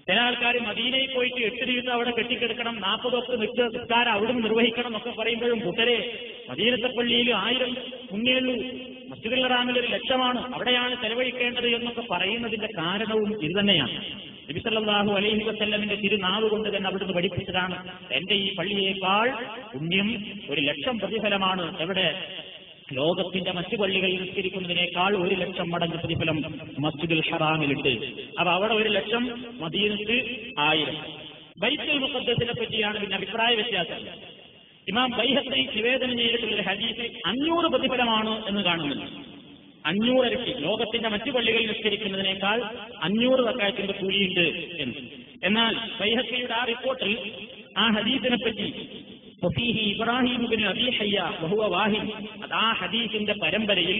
ചില ആൾക്കാർ മദീനയിൽ പോയിട്ട് 8 ദിവസം അവിടെ കെട്ടിക്കിടക്കണം, 40 നിസ്കാരം അവിടുന്ന് നിർവഹിക്കണം എന്നൊക്കെ പറയുമ്പോഴും കൂട്ടരെ മദീനത്തെ പള്ളിയിൽ 1000 പുണ്യുള്ളൂ, മസ്ജിദുൽ ഹറാമിൽ 1,00,000 അവിടെയാണ് ചെലവഴിക്കേണ്ടത് എന്നൊക്കെ പറയുന്നതിന്റെ കാരണവും ഇത് തന്നെയാണ്. നബി സല്ലല്ലാഹു അലൈഹി വസല്ലമിന്റെ തിരുനാവ് കൊണ്ട് തന്നെ അവിടുന്ന് പഠിപ്പിച്ചതാണ്, എന്റെ ഈ പള്ളിയേക്കാൾ പുണ്യം 1,00,000 പ്രതിഫലമാണ്. എവിടെ? ലോകത്തിന്റെ മറ്റു പള്ളികളിൽ നിസ്കരിക്കുന്നതിനേക്കാൾ 1,00,000 മടങ്ങ് പ്രതിഫലം മസ്ജിദുൽ ഹറാമിലുണ്ട്. അപ്പൊ അവിടെ 1,00,000, മദീനത്ത് 1000. ബൈത്തുൽ മുഖദ്ദസിനെ പറ്റിയാണ് പിന്നെ അഭിപ്രായ വ്യത്യാസം. ഇമാം ബൈഹഖി നിവേദനം ചെയ്തിട്ടുള്ള ഹദീസ് 500 പ്രതിഫലമാണ് എന്ന് കാണുന്നുണ്ട്. 500 ഇരട്ടി ലോകത്തിന്റെ മറ്റു പള്ളികളിൽ നിസ്കരിക്കുന്നതിനേക്കാൾ 500 റക്അത്തിന്റെ കൂലിയുണ്ട് എന്ന്. എന്നാൽ ബൈഹഖിയുടെ ആ റിപ്പോർട്ടിൽ ആ ഹദീസിനെ പറ്റി ഇബ്രാഹിം ഇബ്നു അബീ ഹയ്യ വഹുവ വാഹിദ്, ആ ഹദീസിന്റെ പരമ്പരയിൽ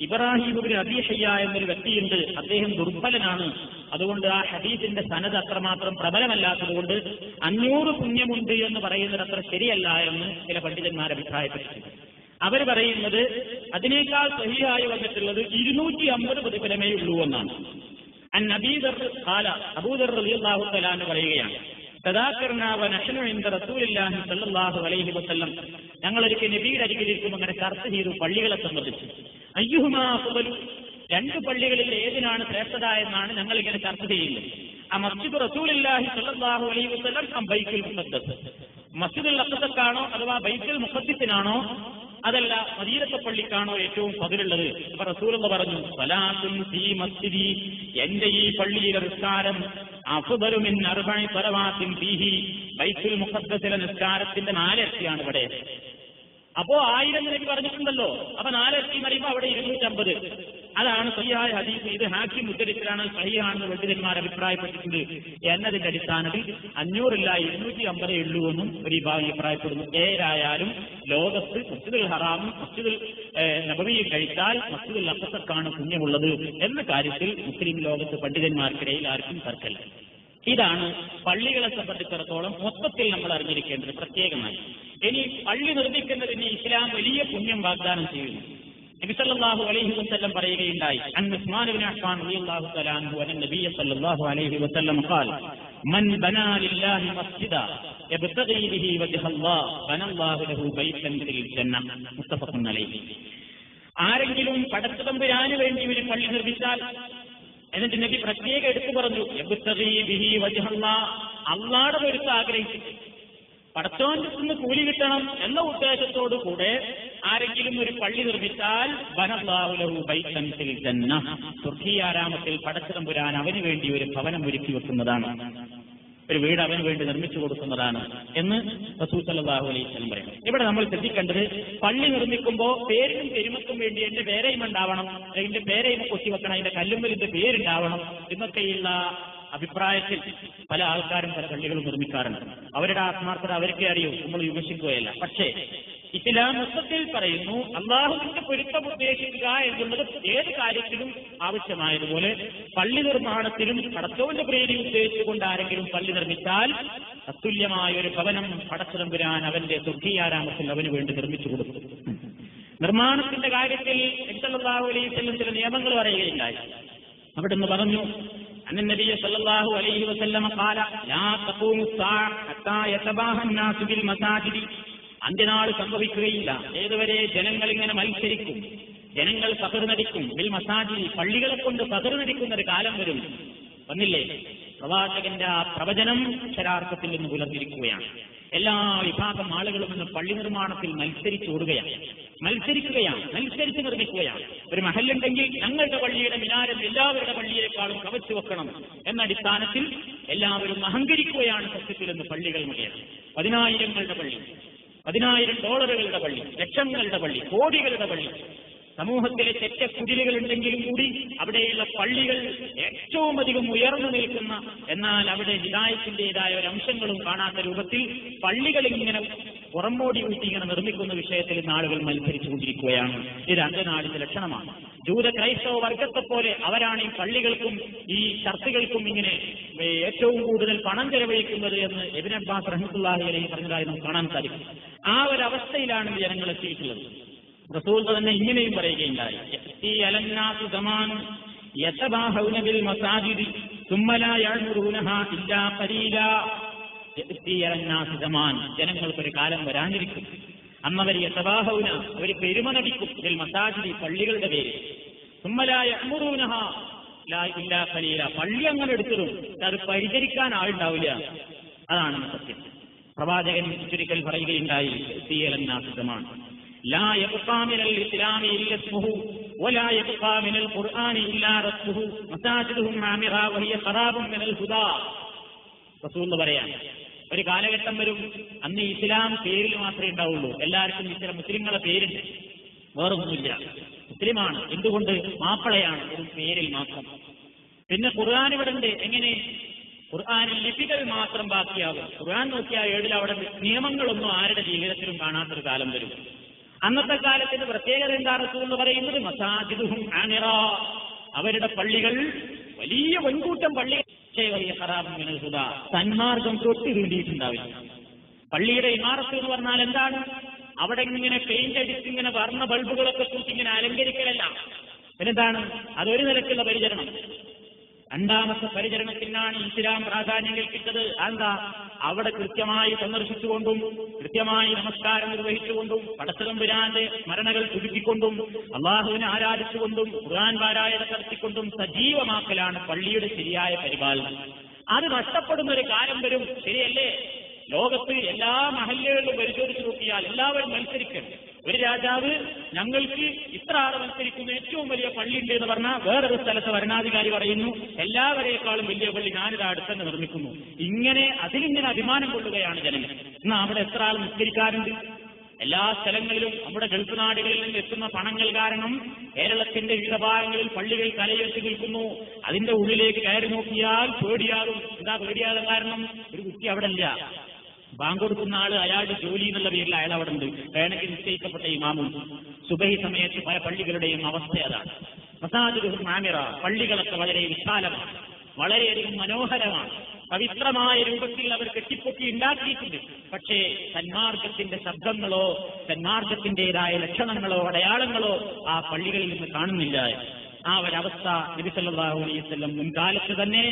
ഇബ്രാഹിം ഇബ്നു അബീ ഹയ്യ എന്നൊരു വ്യക്തിയുണ്ട്, അദ്ദേഹം ദുർബലനാണ്. അതുകൊണ്ട് ആ ഹദീസിന്റെ സനദ് അത്രമാത്രം പ്രബലമല്ലാത്തതുകൊണ്ട് 500 പുണ്യമുണ്ട് എന്ന് പറയുന്നത് അത്ര ശരിയല്ല എന്ന് ചില പണ്ഡിതന്മാർ അഭിപ്രായപ്പെട്ടിട്ടുണ്ട്. അവർ പറയുന്നത് അതിനേക്കാൾ സഹിഹായി വന്നിട്ടുള്ളത് 250 പ്രതിഫലമേ ഉള്ളൂ എന്നാണ്. അൻ അബീ ദർ ഖാല, അബൂ ദർ റളിയല്ലാഹു തആല അൻഹു പറയുകയാണ്, തദാക്കർനാ വനഹ്നു ഇൻദ റസൂലില്ലാഹി സ്വല്ലല്ലാഹു അലൈഹി വസല്ലം, ഞങ്ങളൊരിക്കൽ നബിയുടെ അരികിലിരിക്കും അങ്ങനെ ചർച്ച ചെയ്തു പള്ളികളെ സംബന്ധിച്ച്. അയ്യുഹുമാ അഫ്ളലു, 2 പള്ളികളിൽ ഏതിനാണ് ശ്രേഷ്ഠത എന്നാണ് ഞങ്ങൾ ഇങ്ങനെ ചർച്ച ചെയ്യുന്നത്. ആ മസ്ജിദ് റസൂലില്ലാഹി സ്വല്ലല്ലാഹു അലൈഹി വസല്ലം അം ബൈത്തുൽ മുഖദ്ദസ്, മസ്ജിദുൽ അഖ്സക്കാണോ അഥവാ ബൈത്തുൽ മുഖദ്ദസിനാണോ അതല്ല മദീനത്തെ പള്ളിക്കാണോ ഏറ്റവും ഫദ്ലുള്ളത്? അപ്പൊ റസൂലുള്ളാഹി പറഞ്ഞു, സ്വലാത്തുൻ ഫീ മസ്ജിദി, എന്റെ ഈ പള്ളിയിലെ നിസ്കാരം അഫ്ളലു മിൻ 4 സ്വലവാത്തിൻ ഫീഹി, ബൈത്തുൽ മുഖദ്ദസിലെ നിസ്കാരത്തിന്റെ 4 ഇരട്ടിയാണ് ഇവിടെ. അപ്പോ 1000 നബി പറഞ്ഞിട്ടുണ്ടല്ലോ, അപ്പൊ 4 ഇരട്ടി പറയുമ്പോൾ അവിടെ 250. അതാണ് സഹിഹായ ഹദീസ്. ഇത് ഹാക്കിം ഉദ്ധരിച്ചതാണ്, സഹിഹാണെന്ന് പണ്ഡിതന്മാർ അഭിപ്രായപ്പെട്ടിട്ടുണ്ട്. എന്നതിന്റെ അടിസ്ഥാനത്തിൽ 500 ഇല്ല 250 ഉള്ളൂ എന്നും ഒരു വിഭാഗം അഭിപ്രായപ്പെടുന്നു. ഏതായാലും ലോകത്ത് മസ്ജിദുൽ ഹറാമും മസ്ജിദുൽ നബവിയും കഴിച്ചാൽ മസ്ജിദുൽ അഖ്സക്കാണ് പുണ്യമുള്ളത് എന്ന കാര്യത്തിൽ മുസ്ലിം ലോകത്ത് പണ്ഡിതന്മാർക്കിടയിൽ ആർക്കും തർക്കമില്ല. ഇതാണ് പള്ളികളെ സംബന്ധിച്ചിടത്തോളം മൊത്തത്തിൽ നമ്മൾ അറിഞ്ഞിരിക്കേണ്ടത് പ്രത്യേകമായി. ഇനി പള്ളി നിർമ്മിക്കുന്നതിന് ഇസ്ലാം വലിയ പുണ്യം വാഗ്ദാനം ചെയ്യുന്നു. നബി സല്ലല്ലാഹു അലൈഹി വസല്ലം പറയുകയുണ്ടായി, അൻ ഉസ്മാൻ ഇബ്നു അഫ്ഫാൻ റളിയല്ലാഹു തആല അൻഹു അൻ നബി സല്ലല്ലാഹു അലൈഹി വസല്ലം ഖാൽ, മൻ ബനാ ലില്ലാഹി മസ്ജിദ യബ്തഗി ബിഹി വജ്ഹല്ലാഹ് ബനല്ലാഹു ലഹു ബൈതൻ ഫിൽ ജന്ന. മുത്തഫഖുൻ അലൈഹി. ആരെങ്കിലും പടച്ചതമ്പുരാന് വേണ്ടി ഒരു പള്ളി നിർമ്മിച്ചാൽ, എന്നിട്ട് നബി പ്രത്യേകം എടുത്തു പറഞ്ഞു, യബ്തഗി ബിഹി വജ്ഹല്ലാഹ്, അല്ലാഹുവിന്റെ പൊരുത്തം ആഗ്രഹിച്ചു പടച്ചോന്റെ നിന്ന് കൂലി കിട്ടണം എന്ന ഉദ്ദേശത്തോടു കൂടെ ആരെങ്കിലും ഒരു പള്ളി നിർമ്മിച്ചാൽ ബനല്ലാഹു ലഹു ബൈതൻ ഫിൽ ജന്ന, സ്വർഗീയാരാമത്തിൽ പടച്ചതമ്പുരാൻ അവന് വേണ്ടി ഒരു ഭവനം ഒരുക്കി വെക്കുന്നതാണ്, ഒരു വീട് അവന് വേണ്ടി നിർമ്മിച്ചു കൊടുക്കുന്നതാണ് എന്ന് റസൂൽ സല്ലല്ലാഹു അലൈഹി വസല്ലം പറയുന്നു. ഇവിടെ നമ്മൾ ശ്രദ്ധിക്കേണ്ടത്, പള്ളി നിർമ്മിക്കുമ്പോൾ പേരിനും പെരുമക്കും വേണ്ടി എന്റെ പേരയും ഉണ്ടാവണം, അതിന്റെ പേരയും കൊത്തിവെക്കണം, അതിന്റെ കല്ലുമ്പലിന്റെ പേരുണ്ടാവണം എന്നൊക്കെയുള്ള അഭിപ്രായത്തിൽ പല ആൾക്കാരും പല പള്ളികളും നിർമ്മിക്കാറുണ്ട്. അവരുടെ ആത്മാർത്ഥത അവർക്കേ അറിയൂ, നമ്മൾ വിമർശിക്കുകയല്ല. പക്ഷേ ഇസ്ലാം മൊത്തത്തിൽ പറയുന്നു അള്ളാഹുവിന്റെ പൊരുത്തം ഉദ്ദേശിക്കുക എന്നുള്ളത് ഏത് കാര്യത്തിലും ആവശ്യമായതുപോലെ പള്ളി നിർമ്മാണത്തിലും പടച്ചവന്റെ പ്രീതി ഉദ്ദേശിച്ചുകൊണ്ട് ആരെങ്കിലും പള്ളി നിർമ്മിച്ചാൽ തത്തുല്യമായ ഒരു ഭവനം പടച്ചതമ്പുരാൻ അവന്റെ സ്വർഗീയാരാമത്തിൽ അവന് വേണ്ടി നിർമ്മിച്ചു കൊടുക്കും. നിർമ്മാണത്തിന്റെ കാര്യത്തിൽ സല്ലല്ലാഹു അലൈഹി വസല്ലം ചില നിയമങ്ങൾ പറയുകയുണ്ടായി. അവിടുന്ന് പറഞ്ഞു, അന്നനബിയ സല്ലല്ലാഹു അലൈഹി വസല്ലം ഖാല ലാ തഖൂമു സ്സാഅ ഹത്താ യതബാഹ അന്നാസു ബിൽ മസാജിദി. അന്ത്യനാൾ സംഭവിക്കുകയില്ല, ഏതുവരെ ജനങ്ങൾ ഇങ്ങനെ മത്സരിക്കും, ജനങ്ങൾ ഫഖർ നടിക്കും, ബിൽ മസാജിദി പള്ളികളെ കൊണ്ട് ഫഖർ നടിക്കുന്ന ഒരു കാലം വരും. വന്നില്ലേ? പ്രവാചകന്റെ ആ പ്രവചനം അക്ഷരാർത്ഥത്തിൽ നിന്ന് പുലർത്തിരിക്കുകയാണ്. എല്ലാ വിഭാഗം ആളുകളും ഇന്ന് പള്ളി നിർമ്മാണത്തിൽ മത്സരിച്ചോടുകയാണ്, മത്സരിച്ച് നിർമ്മിക്കുകയാണ്. ഒരു മഹല്ലുണ്ടെങ്കിൽ ഞങ്ങളുടെ പള്ളിയുടെ മിനാരം എല്ലാവരുടെ പള്ളിയേക്കാളും കവച്ചു വെക്കണം എന്ന അടിസ്ഥാനത്തിൽ എല്ലാവരും അഹങ്കരിക്കുകയാണ് സത്യത്തിൽ നിന്ന് പള്ളികൾ മുഖേന. 10,000ങ്ങളുടെ പള്ളി, $10,000 പള്ളി, ലക്ഷങ്ങളുടെ പള്ളി, കോടികളുടെ പള്ളി. സമൂഹത്തിലെ തെറ്റ കുടിലുകൾ ഉണ്ടെങ്കിലും കൂടി അവിടെയുള്ള പള്ളികൾ ഏറ്റവും അധികം ഉയർന്നു നിൽക്കുന്ന, എന്നാൽ അവിടെ ഹിദായത്തിന്റേതായ ഒരു അംശങ്ങളും കാണാത്ത രൂപത്തിൽ പള്ളികൾ ഇങ്ങനെ പുറമോടി ഊട്ടി ഇങ്ങനെ നിർമ്മിക്കുന്ന വിഷയത്തിൽ ഇന്ന് ആളുകൾ മത്സരിച്ചുകൊണ്ടിരിക്കുകയാണ്. ഇത് അന്ത്യനാടിന്റെ ലക്ഷണമാണ്. ജൂത ക്രൈസ്തവ വർഗത്തെ പോലെ അവരാണ് ഈ പള്ളികൾക്കും ഈ ചർച്ചകൾക്കും ഇങ്ങനെ ഏറ്റവും കൂടുതൽ പണം ചെലവഴിക്കുന്നത് എന്ന് ഇബ്നു അബ്ബാസ് റഹ്മത്തുള്ളാഹി അലൈഹി പറഞ്ഞതായി നമുക്ക് കാണാൻ സാധിക്കും. ആ ഒരു അവസ്ഥയിലാണ് ജനങ്ങൾ എത്തിയിട്ടുള്ളത്. റസൂൽ തന്നെ ഇങ്ങനെയും പറയുകയുണ്ടായി, ജനങ്ങൾക്കൊരു കാലം വരാനിരിക്കും, അന്നവർ യതബാഹൗന അവർ പെരുമ നടിക്കും, ഇതിൽ മസാജിദി പള്ളികളുടെ പേര്, സുമ്മലാ യഅ്മുറൂനഹ ലാ ഇല്ലാ ഖലീല പള്ളി അങ്ങനെ എടുത്തിടും, അത് പരിചരിക്കാൻ ആളുണ്ടാവില്ല. അതാണ് സത്യം. പ്രവാചകൻ ചുരുക്കൽ പറയുകയുണ്ടായി, لا يبقى من الإسلام إلا اسمه ولا يبقى من القرآن إلا رسمه مساجدهم عامرة وهي خراب من الهدى. റസൂൽ പറയാൻ ഒരു കാലഘട്ടം വരും, അന്ന് ഇസ്ലാം പേരിൽ മാത്രമേ ഉണ്ടാവുള്ളൂ. എല്ലാവർക്കും ഇത്തരം മുസ്ലിങ്ങളെ പേരുണ്ട്, വേറൊന്നുമില്ല, മുസ്ലിമാണ്. എന്തുകൊണ്ട്? മാപ്പിളയാണ്, ഒരു പേരിൽ മാത്രം. പിന്നെ ഖുർആൻ ഇവിടെ ഉണ്ട്. എങ്ങനെ? ഖുർആനിൽ ലിപികൾ മാത്രം ബാക്കിയാകും. ഖുർആൻ നോക്കിയാൽ ഏഴിൽ അവിടെ നിയമങ്ങളൊന്നും ആരുടെ ജീവിതത്തിലും കാണാത്തൊരു കാലം വരും. അന്നത്തെ കാലത്തിന്റെ പ്രത്യേകത എന്താ? റസൂൽ എന്ന് പറയുന്നത് മസാജിദുഹും ആമിറ, അവരുടെ പള്ളികൾ വലിയ വൻകൂട്ടം പള്ളികൾ, വലിയ ഖറാബുൽ ഹുദാ, സന്മാർഗം തൊട്ട് വീണ്ടിയിട്ടുണ്ടാവില്ല. പള്ളിയുടെ ഇമാറത്ത് എന്ന് പറഞ്ഞാൽ എന്താണ്? അവിടെ ഇങ്ങനെ പെയിന്റ് അടിച്ച് ഇങ്ങനെ വർണ്ണ ബൾബുകളൊക്കെ തൂക്കി ഇങ്ങനെ അലങ്കരിക്കലല്ല. പിന്നെന്താണ്? അതൊരു നിലക്കുള്ള പരിചരണം. രണ്ടാമത്തെ പരിചരണത്തിനാണ് ഇസ്ലാം പ്രാധാന്യം കൽപ്പിച്ചത്. എന്താ? അവിടെ കൃത്യമായി സന്ദർശിച്ചുകൊണ്ടും കൃത്യമായി നമസ്കാരം നിർവഹിച്ചുകൊണ്ടും പടച്ചതമ്പുരാന്റെ സ്മരണകൾ പുതുക്കിക്കൊണ്ടും അള്ളാഹുവിനെ ആരാധിച്ചുകൊണ്ടും ഖുർആൻ പാരായണ നടത്തിക്കൊണ്ടും സജീവമാക്കലാണ് പള്ളിയുടെ ശരിയായ പരിപാലനം. അത് നഷ്ടപ്പെടുന്ന ഒരു കാലം വരും. ശരിയല്ലേ? ലോകത്ത് എല്ലാ മഹല്ലുകളിലും പരിശോധിച്ച് നോക്കിയാൽ എല്ലാവരും മത്സരിക്കണം. ഒരു രാജാവ് ഞങ്ങൾക്ക് ഇത്ര ആളെ മത്സരിക്കുന്ന ഏറ്റവും വലിയ പള്ളിയുണ്ട് എന്ന് പറഞ്ഞാൽ വേറൊരു സ്ഥലത്ത് ഭരണാധികാരി പറയുന്നു എല്ലാവരേക്കാളും വലിയ പള്ളി ഞാനിത് അടുത്തന്നെ നിർമ്മിക്കുന്നു. ഇങ്ങനെ അതിലിങ്ങനെ അഭിമാനം കൊള്ളുകയാണ് ജനങ്ങൾ. എന്നാൽ അവിടെ എത്ര ആൾ നിസ്കരിക്കാറുണ്ട്? എല്ലാ സ്ഥലങ്ങളിലും നമ്മുടെ ഗൾഫ് നാടുകളിൽ നിന്ന് എത്തുന്ന പണങ്ങൾ കാരണം കേരളത്തിന്റെ വിവിധ ഭാഗങ്ങളിൽ പള്ളികൾ കലയുയർത്തി നിൽക്കുന്നു. അതിന്റെ ഉള്ളിലേക്ക് കയറി നോക്കിയാൽ പേടിയാകും. എന്താ പേടിയാകും? കാരണം ഒരു കുട്ടി അവിടെ ഇല്ല. ബാങ്ക് കൊടുക്കുന്ന ആള് അയാളുടെ ജോലി എന്നുള്ള പേരിൽ അയാൾ അവിടെ ഉണ്ട്. വേണമെങ്കിൽ നിശ്ചയിക്കപ്പെട്ട ഇമാമും. സുബഹി സമയത്ത് പല പള്ളികളുടെയും അവസ്ഥ അതാണ്. മസാജിദുഹും ആമിറ, പള്ളികളൊക്കെ വളരെ വിശാലമാണ്, വളരെയധികം മനോഹരമാണ്, പവിത്രമായ രൂപത്തിൽ അവർ കെട്ടിപ്പൊക്കി ഉണ്ടാക്കിയിട്ടുണ്ട്. പക്ഷേ സന്മാർഗത്തിന്റെ ശബ്ദങ്ങളോ സന്മാർഗത്തിന്റേതായ ലക്ഷണങ്ങളോ അടയാളങ്ങളോ ആ പള്ളികളിൽ നിന്ന് കാണുന്നില്ല. ആ ഒരവസ്ഥ നബി സല്ലല്ലാഹു അലൈഹി വസല്ലം മുൻകാലത്ത് തന്നെ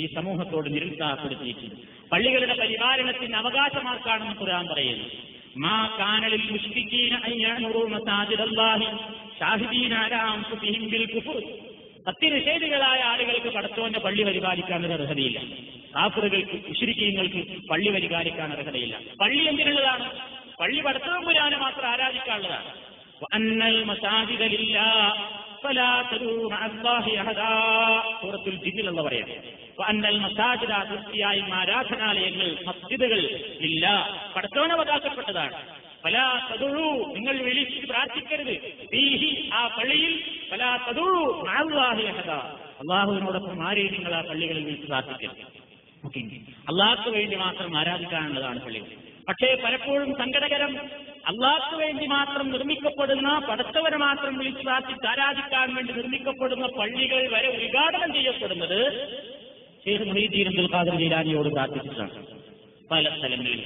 ഈ സമൂഹത്തോട് നിരുത്സാഹപ്പെടുത്തിയിട്ടുണ്ട്. പള്ളികളുടെ പരിപാലനത്തിന് അവകാശമാർക്കാണെന്ന് ഖുർആൻ പറയുന്നു. മാ കാനലിൽ മുശ്രിക്കീന അൻ യഅ്മുറൂ മസാജിദല്ലാഹി ഷാഹിദീന അലാ അൻഫുസിഹിം ബിൽ കുഫ്ർ. സത്യനിഷേധികളായ ആളുകൾക്ക് പടച്ചവന്റെ പള്ളി പരിപാലിക്കാൻ ഒരു അർഹതയില്ല. കാഫിറുകൾക്ക് മുശ്രിക്കീങ്ങൾക്ക് പള്ളി പരിപാലിക്കാൻ അർഹതയില്ല. പള്ളി എന്തിനുള്ളതാണ്? പള്ളി പടച്ചവമ്പുരാനെ മാത്രം ആരാധിക്കാനുള്ളതാണ്. വഅന്നൽ മസാജിദ ലില്ലാഹ് ഫലാ തദൂ മഅല്ലാഹി അഹദാ. സൂറത്തുൽ ജിന്നിൽ എന്ന് പറയാം. വഅന്നൽ മസാജിദ, തീർച്ചയായും ആരാധനാലയങ്ങൾ, മസ്ജിദുകൾ ഇല്ല, പടച്ചവന് അവകാശപ്പെട്ടതാണ്. ഫലാ തദൂ, നിങ്ങൾ വിളിച്ച് പ്രാർത്ഥിക്കരുത്. ഫീഹി, ആ പള്ളിയിൽ, ഫലാ തദൂ മഅല്ലാഹി അഹദാ, അല്ലാഹുവിനോടൊപ്പം ആരെയും നിങ്ങൾ ആ പള്ളികളിൽ വിളിച്ച് പ്രാർത്ഥിക്കരുത്. ഓക്കെ, അള്ളാഹ്ക്ക് വേണ്ടി മാത്രം ആരാധിക്കാനുള്ളതാണ് പള്ളികൾ. പക്ഷേ പലപ്പോഴും സങ്കടകരം, അള്ളാഹ്ക്ക് വേണ്ടി മാത്രം നിർമ്മിക്കപ്പെടുന്ന, പടച്ചവരെ മാത്രം വിളിച്ച് പ്രാർത്ഥിച്ച് ആരാധിക്കാൻ വേണ്ടി നിർമ്മിക്കപ്പെടുന്ന പള്ളികൾ വരെ ഉദ്ഘാടനം ചെയ്യപ്പെടുന്നത് ശൈഖ് മുഹീദ്ദീൻ അബ്ദുൽ ഖാദിർ ജീലാനിയോട് പ്രാർത്ഥിച്ചിട്ടാണ്. പല സ്ഥലങ്ങളിൽ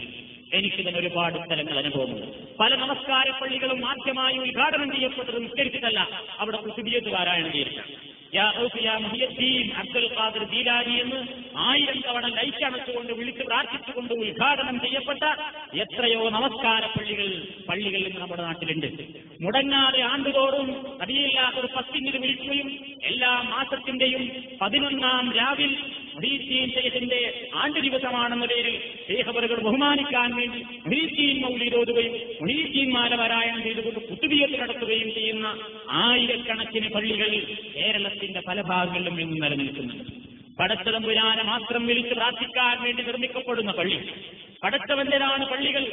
എനിക്കിതിന് ഒരുപാട് സ്ഥലങ്ങൾ അനുഭവമുണ്ട്. പല നമസ്കാര പള്ളികളും ആദ്യമായി ഉദ്ഘാടനം ചെയ്യപ്പെട്ടത് നിസ്കരിച്ചിട്ടല്ല, അവിടെ കുത്തുബിയത്ത് പാരായണം ചെയ്തിട്ടാണ്. യാ ഗൗസ് യാ മുഹീദ്ദീൻ അബ്ദുൽ ഖാദിർ ജീലാനി എന്ന് 1000 തവണ ലൈറ്റണച്ചുകൊണ്ട് വിളിച്ച് പ്രാർത്ഥിച്ചുകൊണ്ട് ഉദ്ഘാടനം ചെയ്യപ്പെട്ട എത്രയോ നമസ്കാര പള്ളികൾ ഇന്ന് നമ്മുടെ നാട്ടിലുണ്ട്. മുടങ്ങാതെ ആണ്ടുതോറും അറിയില്ലാത്തൊരു 10 വിളിക്കുകയും എല്ലാ മാസത്തിന്റെയും 11-ാം രാവിൽ മുഹീദ്ദീൻ ശൈഖിന്റെ ആണ്ടു ദിവസമാണെന്ന പേരിൽ ശൈഖവറുകൾ ബഹുമാനിക്കാൻ വേണ്ടി മുഹീദ്ദീൻ മൗലിദ് ഓതുകയും മുഹീദ്ദീൻ മാല പാരായണം ചെയ്തുകൊണ്ട് കുത്തുബിയത്ത് നടത്തുകയും ചെയ്യുന്ന ആയിരക്കണക്കിന് പള്ളികൾ കേരളത്തിന്റെ പല ഭാഗങ്ങളിലും ഇന്ന് നിലനിൽക്കുന്നുണ്ട്. പടച്ചതമ്പുരാനെ മാത്രം വിളിച്ച് പ്രാർത്ഥിക്കാൻ വേണ്ടി നിർമ്മിക്കപ്പെടുന്ന പള്ളി, പടച്ചവന്റേതാണ് പള്ളികൾ.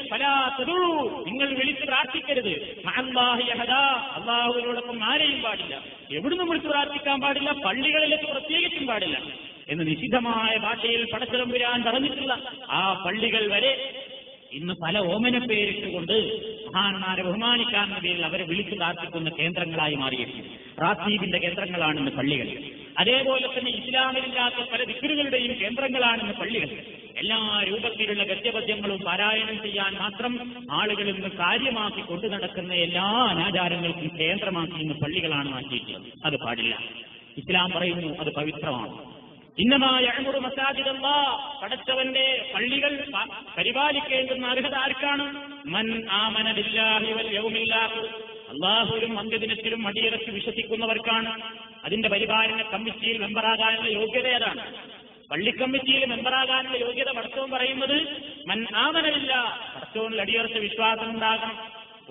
നിങ്ങൾ വിളിച്ച് പ്രാർത്ഥിക്കരുത്, അള്ളാഹുവിനോടൊപ്പം ആരെയും പാടില്ല, എവിടുന്നും വിളിച്ച് പ്രാർത്ഥിക്കാൻ പാടില്ല, പള്ളികളിലേക്ക് പ്രത്യേകിച്ചും പാടില്ല എന്ന് നിഷിദ്ധമായ ഭാഷയിൽ പടച്ചതമ്പുരാൻ പറഞ്ഞിട്ടുള്ള ആ പള്ളികൾ വരെ ഇന്ന് പല ഓമന പേരിട്ടുകൊണ്ട് മഹാന്മാരെ ബഹുമാനിക്കാനുള്ള പേരിൽ അവരെ വിളിച്ചു പ്രാർത്ഥിക്കുന്ന കേന്ദ്രങ്ങളായി മാറിയിട്ടുണ്ട്. റാത്തീബിന്റെ കേന്ദ്രങ്ങളാണെന്ന് പള്ളികൾ. അതേപോലെ തന്നെ ഇസ്ലാമിലില്ലാത്ത പല ദിക്റുകളുടെയും കേന്ദ്രങ്ങളാണെന്ന് പള്ളികൾ. എല്ലാ രൂപത്തിലുള്ള ഗദ്യപദ്യങ്ങളും പാരായണം ചെയ്യാൻ മാത്രം ആളുകൾ ഇന്ന് കാര്യമാക്കി കൊണ്ടു നടക്കുന്ന എല്ലാ അനാചാരങ്ങൾക്കും കേന്ദ്രമാക്കി ഇന്ന് പള്ളികളാണ് മാറ്റിയിട്ടുള്ളത്. അത് പാടില്ല. ഇസ്ലാം പറയുന്നു അത് പവിത്രമാണ്. ഇന്നമായ മസാജിദ് അല്ലാഹ്, പടച്ചവന്റെ പള്ളികൾ പരിപാലിക്കേണ്ടുന്ന അർഹത ആർക്കാണ്? മൻ ആമന ബില്ലാഹി വൽ യൗമിൽ ആഖിർ, അല്ലാഹുവിലും അന്ത്യദിനത്തിലും അടിയറച്ച് വിശ്വസിക്കുന്നവർക്കാണ്. അതിന്റെ പരിപാലന കമ്മിറ്റിയിൽ മെമ്പറാകാനുള്ള യോഗ്യത ഏതാണ്? പള്ളി കമ്മിറ്റിയിൽ മെമ്പറാകാനുള്ള യോഗ്യത പടച്ചവൻ പറയുന്നത് മൻ ആമന ബില്ലാഹ്, പടച്ചവനിൽ അടിയറച്ച് വിശ്വാസം ഉണ്ടാകണം.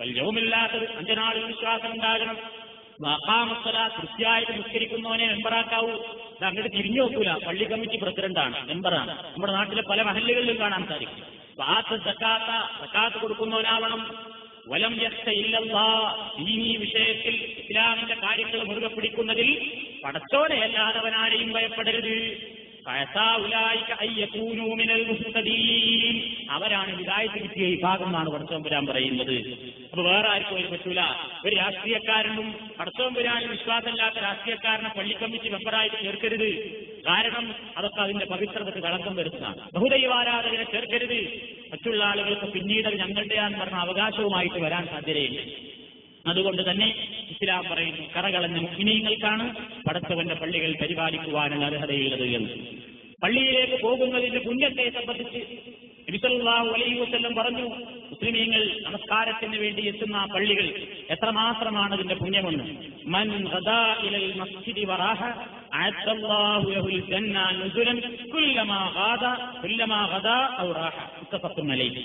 വൽ യൗമിൽ ആഖിർ, അന്ത്യനാളിൽ വിശ്വാസം ഉണ്ടാകണം. കൃത്യമായിട്ട് നിസ്കരിക്കുന്നവനെ മെമ്പറാക്കാവൂ. ഇത് അങ്ങോട്ട് തിരിഞ്ഞു നോക്കൂല. പള്ളി കമ്മിറ്റി പ്രസിഡന്റാണ്, മെമ്പറാണ്. നമ്മുടെ നാട്ടിലെ പല മഹല്ലുകളിലും കാണാൻ സാധിക്കും. സക്കാത്ത് കൊടുക്കുന്നവനാവണം. വലം യഖ്ശ ഇല്ലല്ലാഹ്, ദീനീ വിഷയത്തിൽ ഇസ്ലാമിന്റെ കാര്യങ്ങൾ മുറുകെ പിടിക്കുന്നതിൽ പടച്ചോനെ അല്ലാത്തവനാരെയും ഭയപ്പെടരുത്. അവരാണ് ഹിദായത്ത് കിട്ടിയ വിഭാഗം എന്നാണ് പടച്ചോമ്പുരാൻ പറയുന്നത്. അപ്പൊ വേറെ ആർക്കും ഒരു പറ്റൂല. ഒരു രാഷ്ട്രീയക്കാരനും പടച്ചോമ്പുരാനും വിശ്വാസമില്ലാത്ത രാഷ്ട്രീയക്കാരനെ പള്ളി കമ്മിറ്റി മെമ്പറായിട്ട് ചേർക്കരുത്. കാരണം അതൊക്കെ അതിന്റെ പവിത്രതയ്ക്ക് കളങ്കം വരുന്നതാണ്. ബഹുദൈവാരാധകനെ ചേർക്കരുത്. മറ്റുള്ള ആളുകൾക്ക് പിന്നീട് ഞങ്ങളുടെയാന്ന് പറഞ്ഞ അവകാശവുമായിട്ട് വരാൻ സാധ്യതയില്ല. അതുകൊണ്ട് തന്നെ ഇസ്ലാം പറയുന്നു കറകളഞ്ഞ മുഅ്മിനീങ്ങൾക്കാണ് പടച്ചവന്റെ പള്ളികൾ പരിപാലിക്കുവാനുള്ള അർഹതയുള്ളത് എന്ന്. പള്ളിയിലേക്ക് പോകുന്നതിന്റെ പുണ്യത്തെ സംബന്ധിച്ച് നബി സല്ലല്ലാഹു അലൈഹി വസല്ലം പറഞ്ഞു, മുസ്ലിമീങ്ങൾ നമസ്കാരത്തിന് വേണ്ടി എത്തുന്ന പള്ളികൾ എത്രമാത്രമാണ് അതിന്റെ പുണ്യമെന്ന്. മൻ ഗദാ ഇലൽ മസ്ജിദി വറാഹ അഅദ്ദല്ലാഹു ലഹുൽ ജന്ന നുസുലൻ കുല്ലമാ ഗദാ ഔ റാഹ. മുത്തഫഖുൻ അലൈഹി.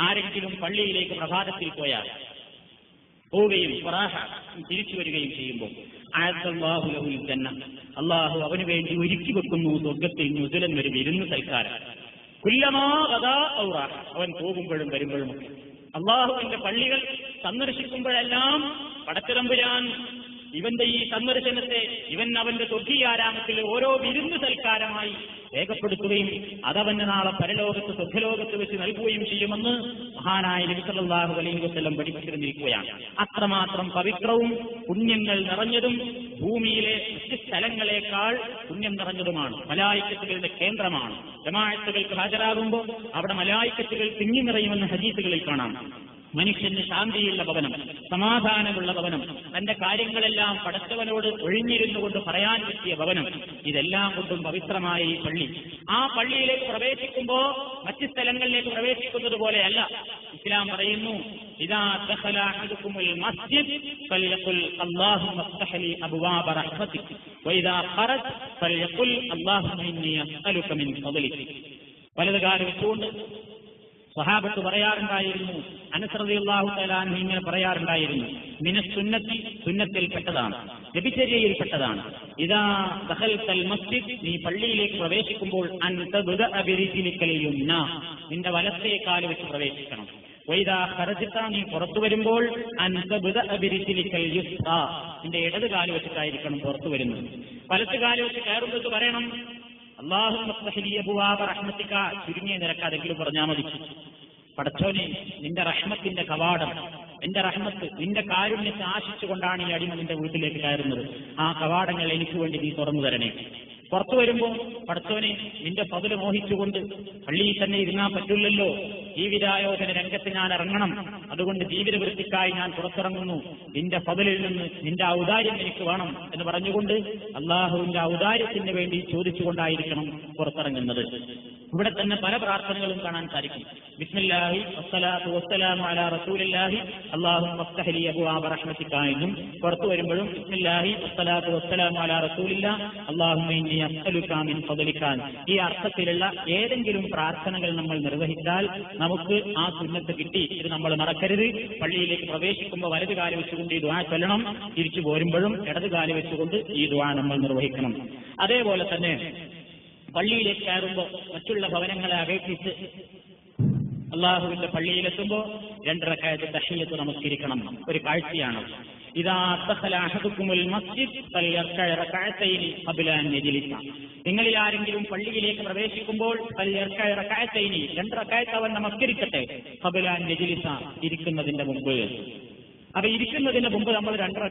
ആരെങ്കിലും പള്ളിയിലേക്ക് പ്രഭാതത്തിൽ പോവുകയും തിരിച്ചു വരികയും ചെയ്യുമ്പോൾ അഅദ്ദല്ലാഹു ലഹുൽ ജന്ന, അള്ളാഹു അവന് വേണ്ടി ഒരുക്കി വെക്കുന്നു സ്വർഗത്തിൽ നുസുലൻ, ഒരു വിരുന്ന് സൽക്കാരം. കുല്ലമാ ഗദാ ഔ റാഹ, അവൻ പോകുമ്പോഴും വരുമ്പോഴും അള്ളാഹുവിന്റെ പള്ളികൾ സന്ദർശിക്കുമ്പോഴെല്ലാം പടച്ചതമ്പുരാൻ ഇവന്റെ ഈ സന്ദർശനത്തെ അവന്റെ സ്വർഗീയാരാമത്തിൽ ഓരോ വിരുന്ന് സൽക്കാരമായി രേഖപ്പെടുത്തുകയും അതവന് നാളെ പരലോകത്ത് സ്വർഗ്ഗലോകത്ത് വെച്ച് നൽകുകയും ചെയ്യുമെന്ന് മഹാനായ നബി സല്ലല്ലാഹു അലൈഹി വസല്ലം പഠിപ്പിച്ചിരുന്നിരിക്കുകയാണ്. അത്രമാത്രം പവിത്രവും പുണ്യങ്ങൾ നിറഞ്ഞതും ഭൂമിയിലെ മറ്റ് സ്ഥലങ്ങളെക്കാൾ പുണ്യം നിറഞ്ഞതുമാണ്. മലായിക്കത്തുകളുടെ കേന്ദ്രമാണ്. ജമാഅത്തുകൾക്ക് ഹാജരാകുമ്പോൾ അവിടെ മലായിക്കത്തുകൾ തിങ്ങി നിറയുമെന്ന് ഹദീസുകളിൽ കാണാം. മനുഷ്യന് ശാന്തിയുള്ള ഭവനം, സമാധാനമുള്ള ഭവനം, തന്റെ കാര്യങ്ങളെല്ലാം പടച്ചവനോട് ഒഴിഞ്ഞിരുന്നു കൊണ്ട് പറയാൻ പറ്റിയ ഭവനം, ഇതെല്ലാം കൊണ്ടും പവിത്രമായ ഈ പള്ളി. ആ പള്ളിയിലേക്ക് പ്രവേശിക്കുമ്പോ മറ്റ് സ്ഥലങ്ങളിലേക്ക് പ്രവേശിക്കുന്നത് പോലെയല്ല. ഇസ്ലാം പറയുന്നു, ഇദാ ദഖല അഹദുകുമുൽ മസ്ജിദ് ഫൽയഖുൽ അല്ലാഹുമ്മ ഇഫ്തഹ് ലി അബ്വാബ റഹ്മതിക വഇദാ ഖറജ ഫൽയഖുൽ അല്ലാഹുമ്മ ഇന്നി അസ്അലുക മിൻ ഫദ്ലിക. വലതുകാലം വെച്ചുകൊണ്ട് സ്വഹാബത്ത് പറയാറുണ്ടായിരുന്നു, അനസ് റളിയല്ലാഹു തആല അൻഹു ഇങ്ങനെ പറയാറുണ്ടായിരുന്നു, മിനസ്സുന്നത്തി, സുന്നത്തിൽപ്പെട്ടതാണ്, നബിചര്യയിൽപ്പെട്ടതാണ്. ഇദാ ദഖൽതൽ മസ്ജിദ്, നീ പള്ളിയിലേക്ക് പ്രവേശിക്കുമ്പോൾ അൻ തബ്ദഅ ബിരിജ്ലിക്കൽ യുംന, നിന്റെ വലത്തേ കാല് വെച്ച് പ്രവേശിക്കണം. വൈദാ ഖറജ്ത, നീ പുറത്തു വരുമ്പോൾ അൻ തബ്ദഅ ബിരിജ്ലിക്കൽ യുസ്റാ, നിന്റെ ഇടത് കാല് വെച്ചിട്ടായിരിക്കണം പുറത്തു വരുന്നത്. വലത്ത് കാല് വെച്ച് കയറുമ്പോൾ പറയണം അല്ലാഹുമ്മ ഇഫ്തഹ് ലി അബ്വാബ റഹ്മതിക, ചുരുങ്ങിയ നിരക്ക് അതെങ്കിലും പറഞ്ഞാൽ മതി. പടച്ചോനെ, നിന്റെ റഹ്മത്തിന്റെ കവാടം, എന്റെ റഹ്മത്ത്, നിന്റെ കാരുണ്യത്തെ ആശിച്ചുകൊണ്ടാണ് ഈ അടിമ നിന്റെ വീട്ടിലേക്ക് കയറുന്നത്. ആ കവാടങ്ങൾ എനിക്ക് വേണ്ടി നീ തുറന്നു തരണേ. പുറത്തു വരുമ്പോൾ പടച്ചോനെ, നിന്റെ ഫضല് മോഹിച്ചുകൊണ്ട് പള്ളിയിൽ തന്നെ ഇരുന്നാൻ പറ്റില്ലല്ലോ, ജീവിതായോധന രംഗത്ത് ഞാൻ ഇറങ്ങണം, അതുകൊണ്ട് ജീവിത വൃത്തിക്കായി ഞാൻ പുറത്തിറങ്ങുന്നു, നിന്റെ ഫضലിൽ നിന്ന് നിന്റെ ഔദാര്യം എനിക്ക് വേണം എന്ന് പറഞ്ഞുകൊണ്ട് അള്ളാഹുവിന്റെ ഔദാര്യത്തിന് വേണ്ടി ചോദിച്ചുകൊണ്ടായിരിക്കണം പുറത്തിറങ്ങുന്നത്. ഇവിടെ തന്നെ പല പ്രാർത്ഥനകളും കാണാൻ സാധിക്കും. ബിസ്മില്ലാഹി വസ്സലാത്തു വസ്സലാമു അലാ റസൂലില്ലാഹി അല്ലാഹുമ്മ ഇഫ്തഹ് ലി അബ്വാബ റഹ്മതിക എന്നും പുറത്തു വരുമ്പോഴും ബിസ്മില്ലാഹി വസ്സലാത്തു വസ്സലാമു അലാ റസൂലില്ലാഹി അല്ലാഹുമ്മ ഇന്നി അസ്അലുക മിൻ ഫദ്ലിക. ഈ അർത്ഥത്തിലുള്ള ഏതെങ്കിലും പ്രാർത്ഥനകൾ നമ്മൾ നിർവഹിച്ചാൽ നമുക്ക് ആ സുന്നത്ത് കിട്ടി. ഇത് നമ്മൾ മറക്കരുത്. പള്ളിയിലേക്ക് പ്രവേശിക്കുമ്പോൾ വലതു കാല് വെച്ചുകൊണ്ട് ഈ ദുആ ചൊല്ലണം, തിരിച്ചു പോരുമ്പോഴും ഇടതു കാല് വെച്ചുകൊണ്ട് ഈ ദുആ നമ്മൾ നിർവഹിക്കണം. അതേപോലെ തന്നെ പള്ളിയിലേക്ക് കയറുമ്പോൾ മറ്റുള്ള ഭവനങ്ങളെ അപേക്ഷിച്ച് അള്ളാഹുവിന്റെ പള്ളിയിലെത്തുമ്പോൾ 2 റക്അത്ത് തഹ്ഹിയ്യത്ത് നമസ്കരിക്കണം. ഒരു കാഴ്ചയാണ്. ഇദാ ദഖല അഹദുകുമുൽ മസ്ജിദ് ഫൽയർക റക്അത്തൈനി ഖബ്ല അൻ യജ്ലിസ. നിങ്ങളിൽ ആരെങ്കിലും പള്ളിയിലേക്ക് പ്രവേശിക്കുമ്പോൾ ഫൽയർക റക്അത്തൈനി, 2 റക്അത്ത് അവൻ നമസ്കരിക്കട്ടെ, ഖബ്ല അൻ യജ്ലിസ, ഇരിക്കുന്നതിന്റെ മുമ്പ്. അപ്പൊ ഇരിക്കുന്നതിന് മുമ്പ് നമ്മൾ 2